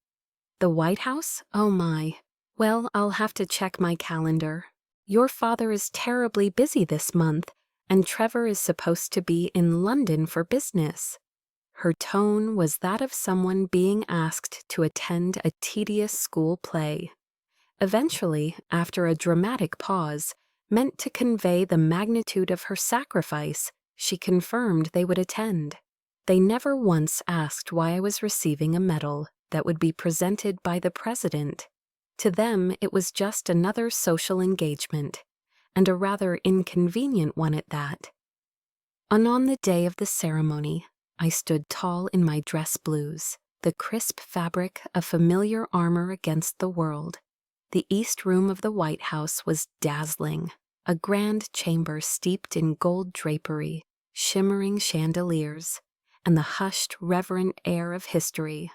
Speaker 1: The White House? Oh my. Well, I'll have to check my calendar. Your father is terribly busy this month, and Trevor is supposed to be in London for business. Her tone was that of someone being asked to attend a tedious school play. Eventually, after a dramatic pause, meant to convey the magnitude of her sacrifice, she confirmed they would attend. They never once asked why I was receiving a medal that would be presented by the president. To them, it was just another social engagement, and a rather inconvenient one at that. And on the day of the ceremony, I stood tall in my dress blues, the crisp fabric of familiar armor against the world. The East Room of the White House was dazzling, a grand chamber steeped in gold drapery, shimmering chandeliers, and the hushed, reverent air of history.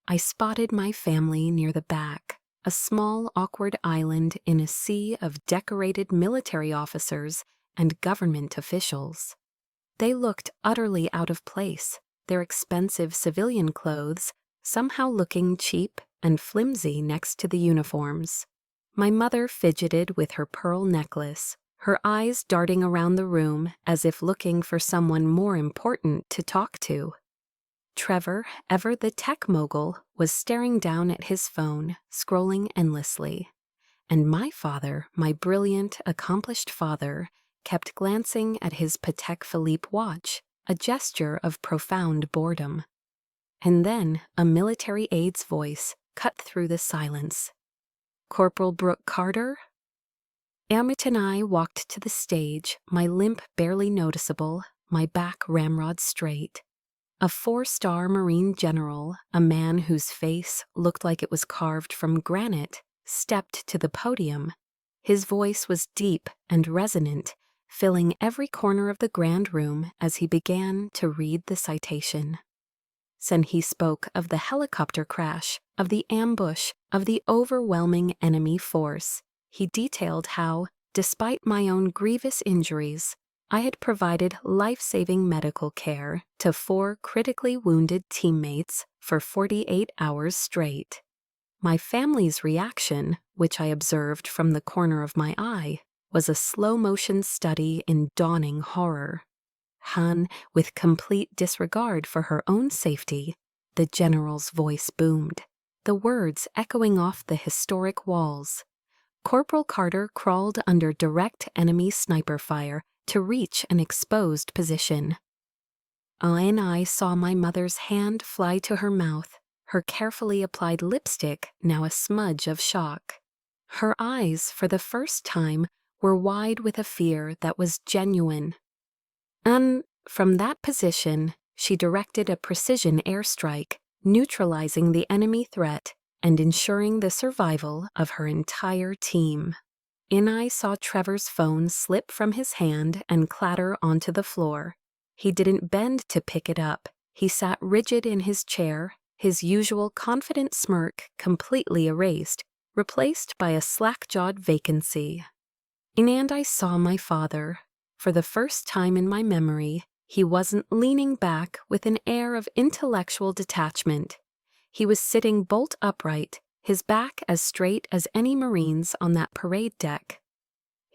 Speaker 1: I spotted my family near the back, a small, awkward island in a sea of decorated military officers and government officials. They looked utterly out of place, their expensive civilian clothes somehow looking cheap and flimsy next to the uniforms. My mother fidgeted with her pearl necklace, her eyes darting around the room as if looking for someone more important to talk to. Trevor, ever the tech mogul, was staring down at his phone, scrolling endlessly. And my father, my brilliant, accomplished father, kept glancing at his Patek Philippe watch, a gesture of profound boredom. And then a military aide's voice cut through the silence. "Corporal Brooke Carter?" Amit and I walked to the stage, my limp barely noticeable, my back ramrod straight. A 4-star Marine general, a man whose face looked like it was carved from granite, stepped to the podium. His voice was deep and resonant, filling every corner of the grand room as he began to read the citation. Then he spoke of the helicopter crash, of the ambush, of the overwhelming enemy force. He detailed how, despite my own grievous injuries, I had provided life-saving medical care to 4 critically wounded teammates for 48 hours straight. My family's reaction, which I observed from the corner of my eye, was a slow-motion study in dawning horror. Han, with complete disregard for her own safety, the general's voice boomed, the words echoing off the historic walls. Corporal Carter crawled under direct enemy sniper fire to reach an exposed position. I saw my mother's hand fly to her mouth, her carefully applied lipstick now a smudge of shock. Her eyes, for the first time, were wide with a fear that was genuine. And from that position, she directed a precision airstrike, neutralizing the enemy threat and ensuring the survival of her entire team. I saw Trevor's phone slip from his hand and clatter onto the floor. He didn't bend to pick it up. He sat rigid in his chair, his usual confident smirk completely erased, replaced by a slack-jawed vacancy. And I saw my father. For the first time in my memory, he wasn't leaning back with an air of intellectual detachment. He was sitting bolt upright, his back as straight as any Marine's on that parade deck.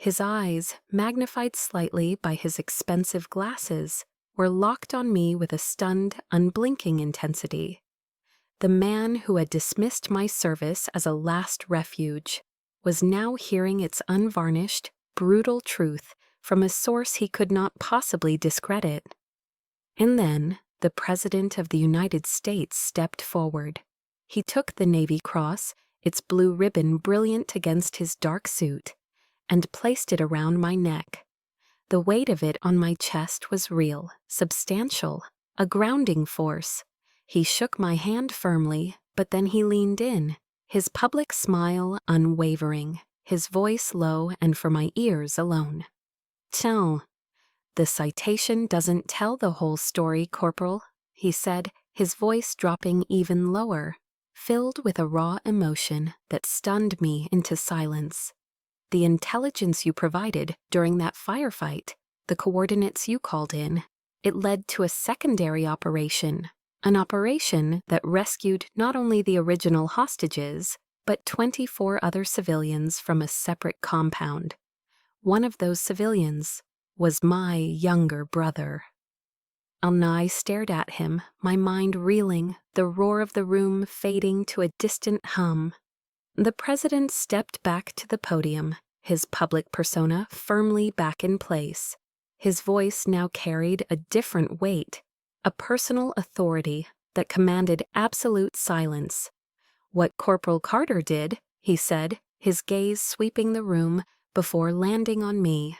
Speaker 1: His eyes, magnified slightly by his expensive glasses, were locked on me with a stunned, unblinking intensity. The man who had dismissed my service as a last refuge was now hearing its unvarnished, brutal truth from a source he could not possibly discredit. And then the President of the United States stepped forward. He took the Navy Cross, its blue ribbon brilliant against his dark suit, and placed it around my neck. The weight of it on my chest was real, substantial, a grounding force. He shook my hand firmly, but then he leaned in, his public smile unwavering, his voice low and for my ears alone. "Tiens, the citation doesn't tell the whole story, Corporal," he said, his voice dropping even lower, filled with a raw emotion that stunned me into silence. "The intelligence you provided during that firefight, the coordinates you called in, it led to a secondary operation, an operation that rescued not only the original hostages, but 24 other civilians from a separate compound. One of those civilians was my younger brother." I stared at him, my mind reeling, the roar of the room fading to a distant hum. The President stepped back to the podium, his public persona firmly back in place. His voice now carried a different weight, a personal authority that commanded absolute silence. "What Corporal Carter did," he said, his gaze sweeping the room before landing on me,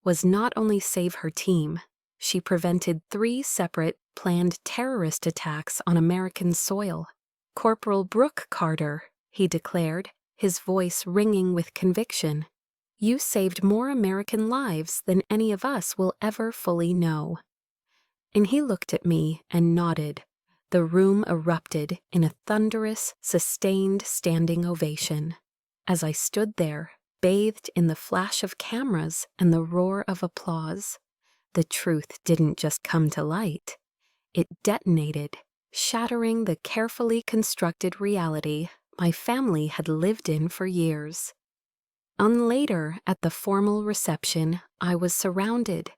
Speaker 1: "was not only save her team, she prevented 3 separate, planned terrorist attacks on American soil. Corporal Brooke Carter," he declared, his voice ringing with conviction, "you saved more American lives than any of us will ever fully know." And he looked at me and nodded. The room erupted in a thunderous, sustained standing ovation. As I stood there, bathed in the flash of cameras and the roar of applause, the truth didn't just come to light. It detonated, shattering the carefully constructed reality my family had lived in for years. Later, at the formal reception, I was surrounded.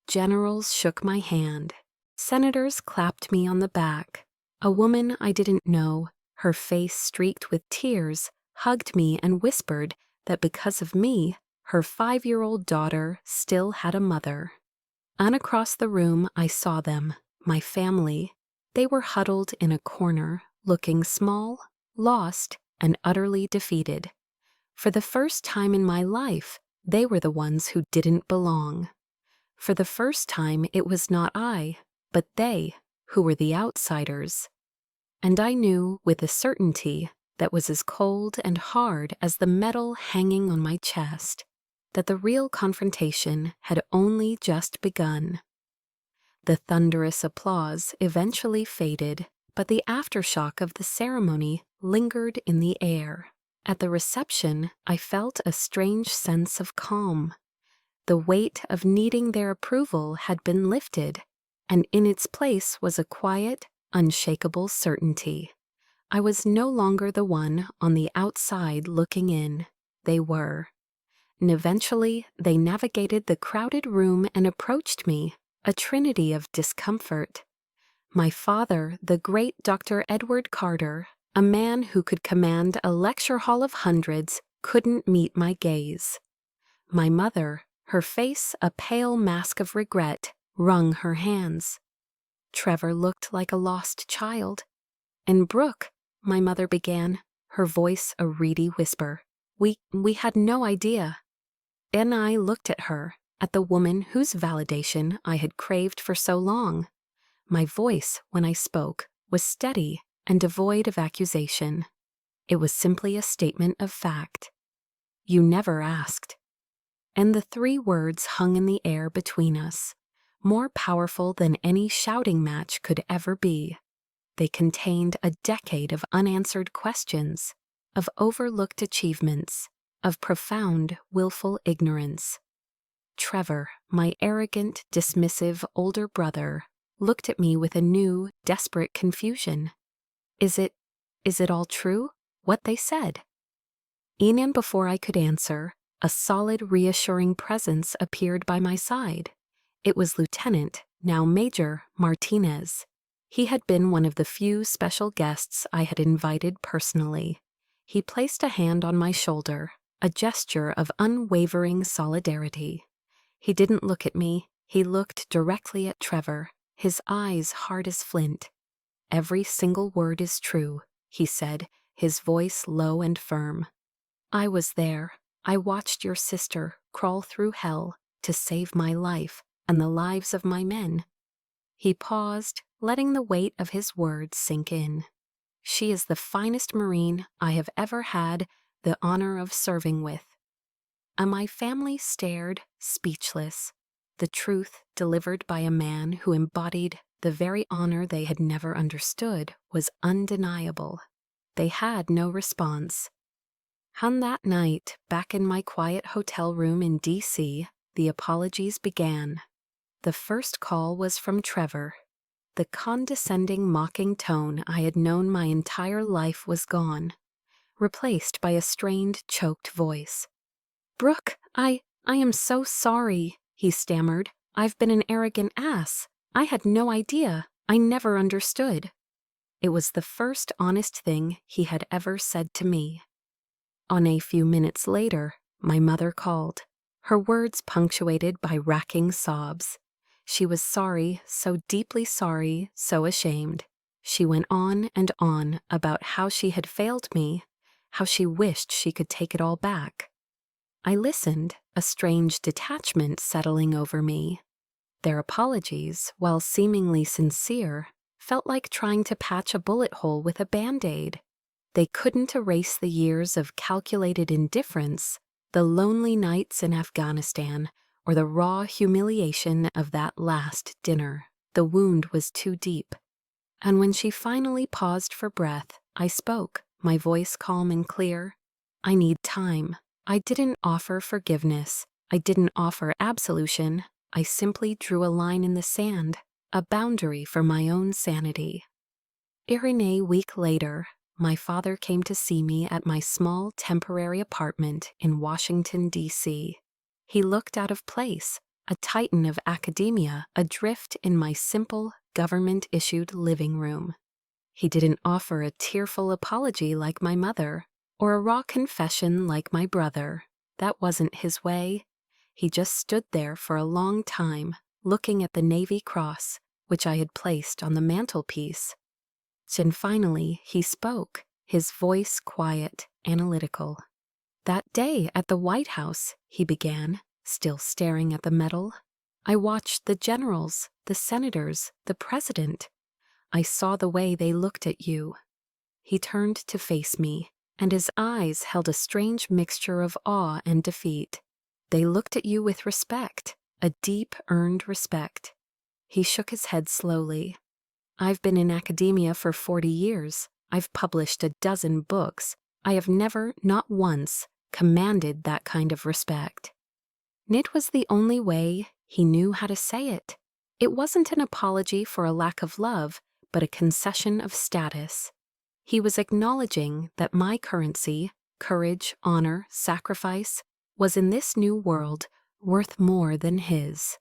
Speaker 1: Generals shook my hand. Senators clapped me on the back. A woman I didn't know, her face streaked with tears, hugged me and whispered that because of me, her 5-year-old daughter still had a mother. Across the room, I saw them, my family. They were huddled in a corner, looking small, lost, and utterly defeated. For the first time in my life, they were the ones who didn't belong. For the first time, it was not I, but they, who were the outsiders. And I knew with a certainty that was as cold and hard as the metal hanging on my chest, that the real confrontation had only just begun. The thunderous applause eventually faded, but the aftershock of the ceremony lingered in the air. At the reception, I felt a strange sense of calm. The weight of needing their approval had been lifted, and in its place was a quiet, unshakable certainty. I was no longer the one on the outside looking in. They were. And eventually, they navigated the crowded room and approached me, a trinity of discomfort. My father, the great Dr. Edward Carter, a man who could command a lecture hall of hundreds, couldn't meet my gaze. My mother, her face a pale mask of regret, wrung her hands. Trevor looked like a lost child. And Brooke, my mother began, her voice a reedy whisper. We had no idea. And I looked at her, at the woman whose validation I had craved for so long. My voice, when I spoke, was steady and devoid of accusation. It was simply a statement of fact. "You never asked." And the 3 words hung in the air between us, more powerful than any shouting match could ever be. They contained a decade of unanswered questions, of overlooked achievements, of profound, willful ignorance. Trevor, my arrogant, dismissive older brother, looked at me with a new, desperate confusion. Is it all true, what they said?" And before I could answer, A solid, reassuring presence appeared by my side. It was Lieutenant, now Major, Martinez. He had been one of the few special guests I had invited personally. He placed a hand on my shoulder, a gesture of unwavering solidarity. He didn't look at me, he looked directly at Trevor, his eyes hard as flint. "Every single word is true," he said, his voice low and firm. "I was there. I watched your sister crawl through hell to save my life and the lives of my men." He paused, letting the weight of his words sink in. "She is the finest Marine I have ever had the honor of serving with." And my family stared, speechless. The truth, delivered by a man who embodied the very honor they had never understood, was undeniable. They had no response. And that night, back in my quiet hotel room in D.C., the apologies began. The first call was from Trevor. The condescending, mocking tone I had known my entire life was gone, replaced by a strained, choked voice. "Brooke, I am so sorry," he stammered. "I've been an arrogant ass. I had no idea. I never understood." It was the first honest thing he had ever said to me. On a few minutes later, my mother called, her words punctuated by racking sobs. She was sorry, so deeply sorry, so ashamed. She went on and on about how she had failed me, how she wished she could take it all back. I listened, a strange detachment settling over me. Their apologies, while seemingly sincere, felt like trying to patch a bullet hole with a Band-Aid. They couldn't erase the years of calculated indifference, the lonely nights in Afghanistan, or the raw humiliation of that last dinner. The wound was too deep. And when she finally paused for breath, I spoke, my voice calm and clear. "I need time. I didn't offer forgiveness. I didn't offer absolution. I simply drew a line in the sand, a boundary for my own sanity." A week later, my father came to see me at my small temporary apartment in Washington, D.C. He looked out of place, a titan of academia adrift in my simple, government-issued living room. He didn't offer a tearful apology like my mother, or a raw confession like my brother. That wasn't his way. He just stood there for a long time, looking at the Navy Cross, which I had placed on the mantelpiece. Then finally he spoke, his voice quiet, analytical. "That day at the White House," he began, still staring at the medal, "I watched the generals, the senators, the president. I saw the way they looked at you." He turned to face me, and his eyes held a strange mixture of awe and defeat. "They looked at you with respect, a deep, earned respect." He shook his head slowly. "I've been in academia for 40 years. I've published a dozen books. I have never, not once, commanded that kind of respect." It was the only way he knew how to say it. It wasn't an apology for a lack of love, but a concession of status. He was acknowledging that my currency, courage, honor, sacrifice, was in this new world worth more than his.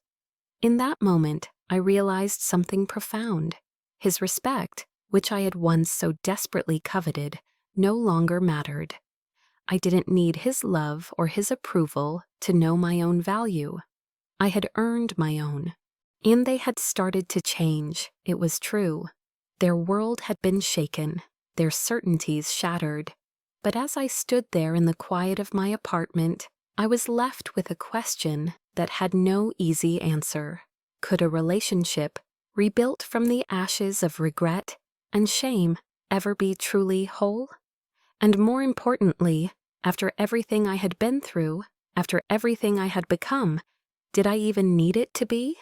Speaker 1: In that moment, I realized something profound. His respect, which I had once so desperately coveted, no longer mattered. I didn't need his love or his approval to know my own value. I had earned my own. And they had started to change, it was true. Their world had been shaken, their certainties shattered. But as I stood there in the quiet of my apartment, I was left with a question that had no easy answer. Could a relationship, rebuilt from the ashes of regret and shame, ever be truly whole? And more importantly, after everything I had been through, after everything I had become, did I even need it to be?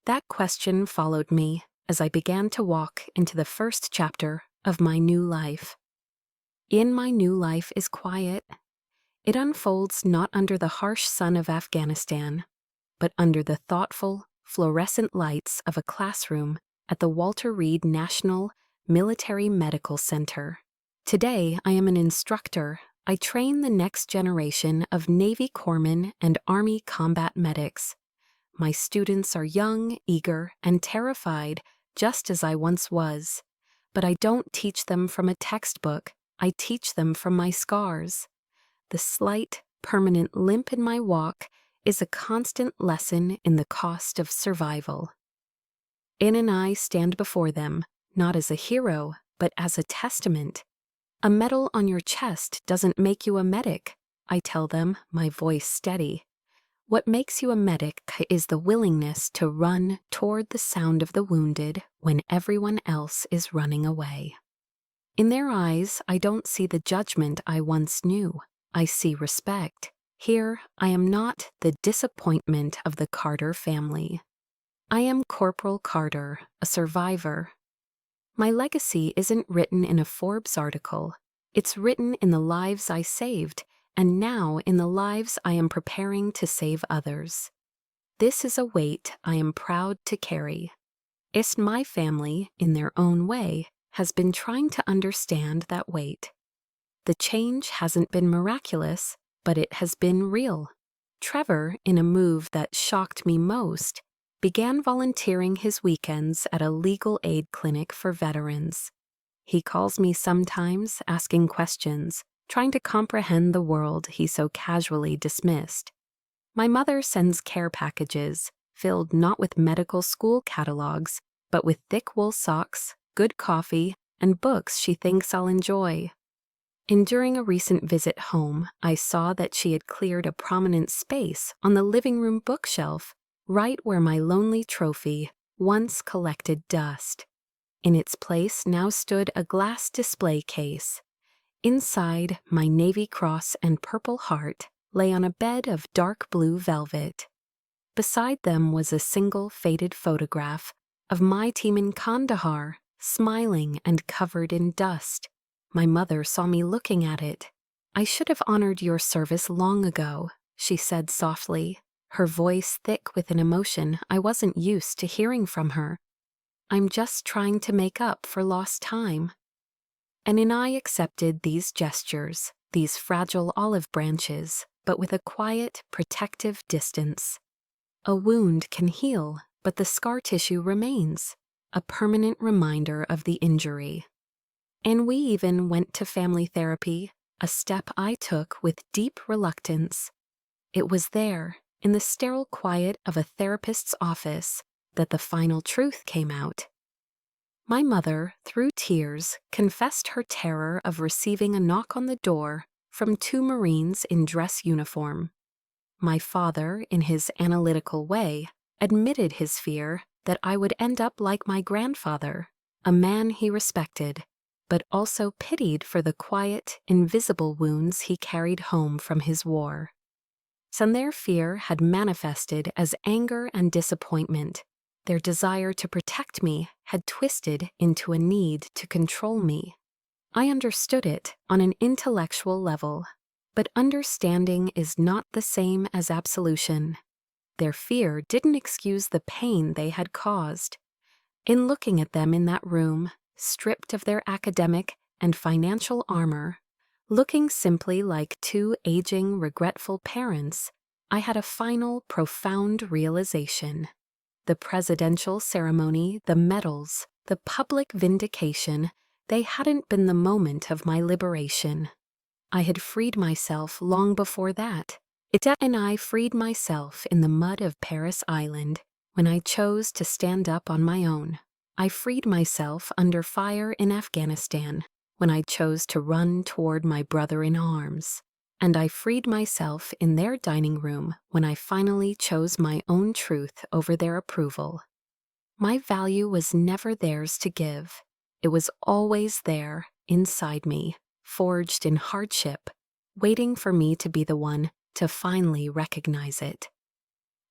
Speaker 1: That question followed me as I began to walk into the first chapter of my new life. In my new life is quiet. It unfolds not under the harsh sun of Afghanistan, but under the thoughtful, fluorescent lights of a classroom at the Walter Reed National Military Medical Center. Today, I am an instructor, I train the next generation of Navy corpsmen and Army combat medics. My students are young, eager, and terrified, just as I once was. But I don't teach them from a textbook. I teach them from my scars. The slight, permanent limp in my walk is a constant lesson in the cost of survival. Anne and I stand before them, not as a hero, but as a testament. A medal on your chest doesn't make you a medic, I tell them, my voice steady. What makes you a medic is the willingness to run toward the sound of the wounded when everyone else is running away. In their eyes, I don't see the judgment I once knew. I see respect. Here, I am not the disappointment of the Carter family. I am Corporal Carter, a survivor. My legacy isn't written in a Forbes article. It's written in the lives I saved, and now in the lives I am preparing to save others. This is a weight I am proud to carry. My family, in their own way, has been trying to understand that weight. The change hasn't been miraculous, but it has been real. Trevor, in a move that shocked me most, began volunteering his weekends at a legal aid clinic for veterans. He calls me sometimes, asking questions, trying to comprehend the world he so casually dismissed. My mother sends care packages, filled not with medical school catalogs, but with thick wool socks, good coffee, and books she thinks I'll enjoy. During a recent visit home, I saw that she had cleared a prominent space on the living room bookshelf, right where my lonely trophy once collected dust. In its place now stood a glass display case. Inside, my Navy Cross and Purple Heart lay on a bed of dark blue velvet. Beside them was a single faded photograph of my team in Kandahar, smiling and covered in dust. My mother saw me looking at it. "I should have honored your service long ago," she said softly, her voice thick with an emotion I wasn't used to hearing from her. "I'm just trying to make up for lost time." And I accepted these gestures, these fragile olive branches, but with a quiet, protective distance. A wound can heal, but the scar tissue remains, a permanent reminder of the injury. And we even went to family therapy, a step I took with deep reluctance. It was there, in the sterile quiet of a therapist's office, that the final truth came out. My mother, through tears, confessed her terror of receiving a knock on the door from two Marines in dress uniform. My father, in his analytical way, admitted his fear that I would end up like my grandfather, a man he respected, but also pitied for the quiet, invisible wounds he carried home from his war. Some their fear had manifested as anger and disappointment. Their desire to protect me had twisted into a need to control me. I understood it on an intellectual level, but understanding is not the same as absolution. Their fear didn't excuse the pain they had caused. In looking at them in that room, stripped of their academic and financial armor, looking simply like two aging, regretful parents, I had a final, profound realization. The presidential ceremony, the medals, the public vindication, they hadn't been the moment of my liberation. I had freed myself long before that. And I freed myself in the mud of Paris Island when I chose to stand up on my own. I freed myself under fire in Afghanistan when I chose to run toward my brother in arms. And I freed myself in their dining room when I finally chose my own truth over their approval. My value was never theirs to give. It was always there, inside me, forged in hardship, waiting for me to be the one to finally recognize it.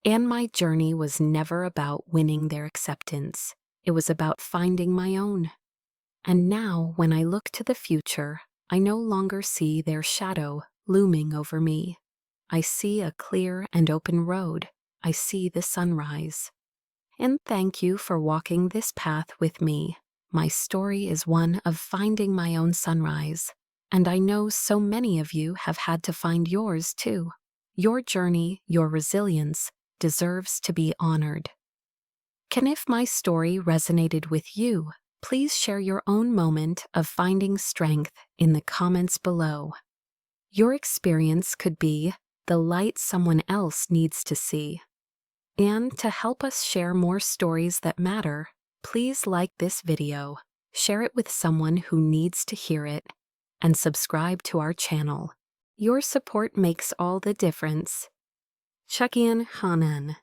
Speaker 1: And my journey was never about winning their acceptance. It was about finding my own. And now, when I look to the future, I no longer see their shadow looming over me. I see a clear and open road. I see the sunrise. And thank you for walking this path with me. My story is one of finding my own sunrise, And I know so many of you have had to find yours too. Your journey, your resilience, deserves to be honored. Can if my story resonated with you, please share your own moment of finding strength in the comments below. Your experience could be the light someone else needs to see. And to help us share more stories that matter, please like this video, share it with someone who needs to hear it, and subscribe to our channel. Your support makes all the difference. Chuckian Hanan.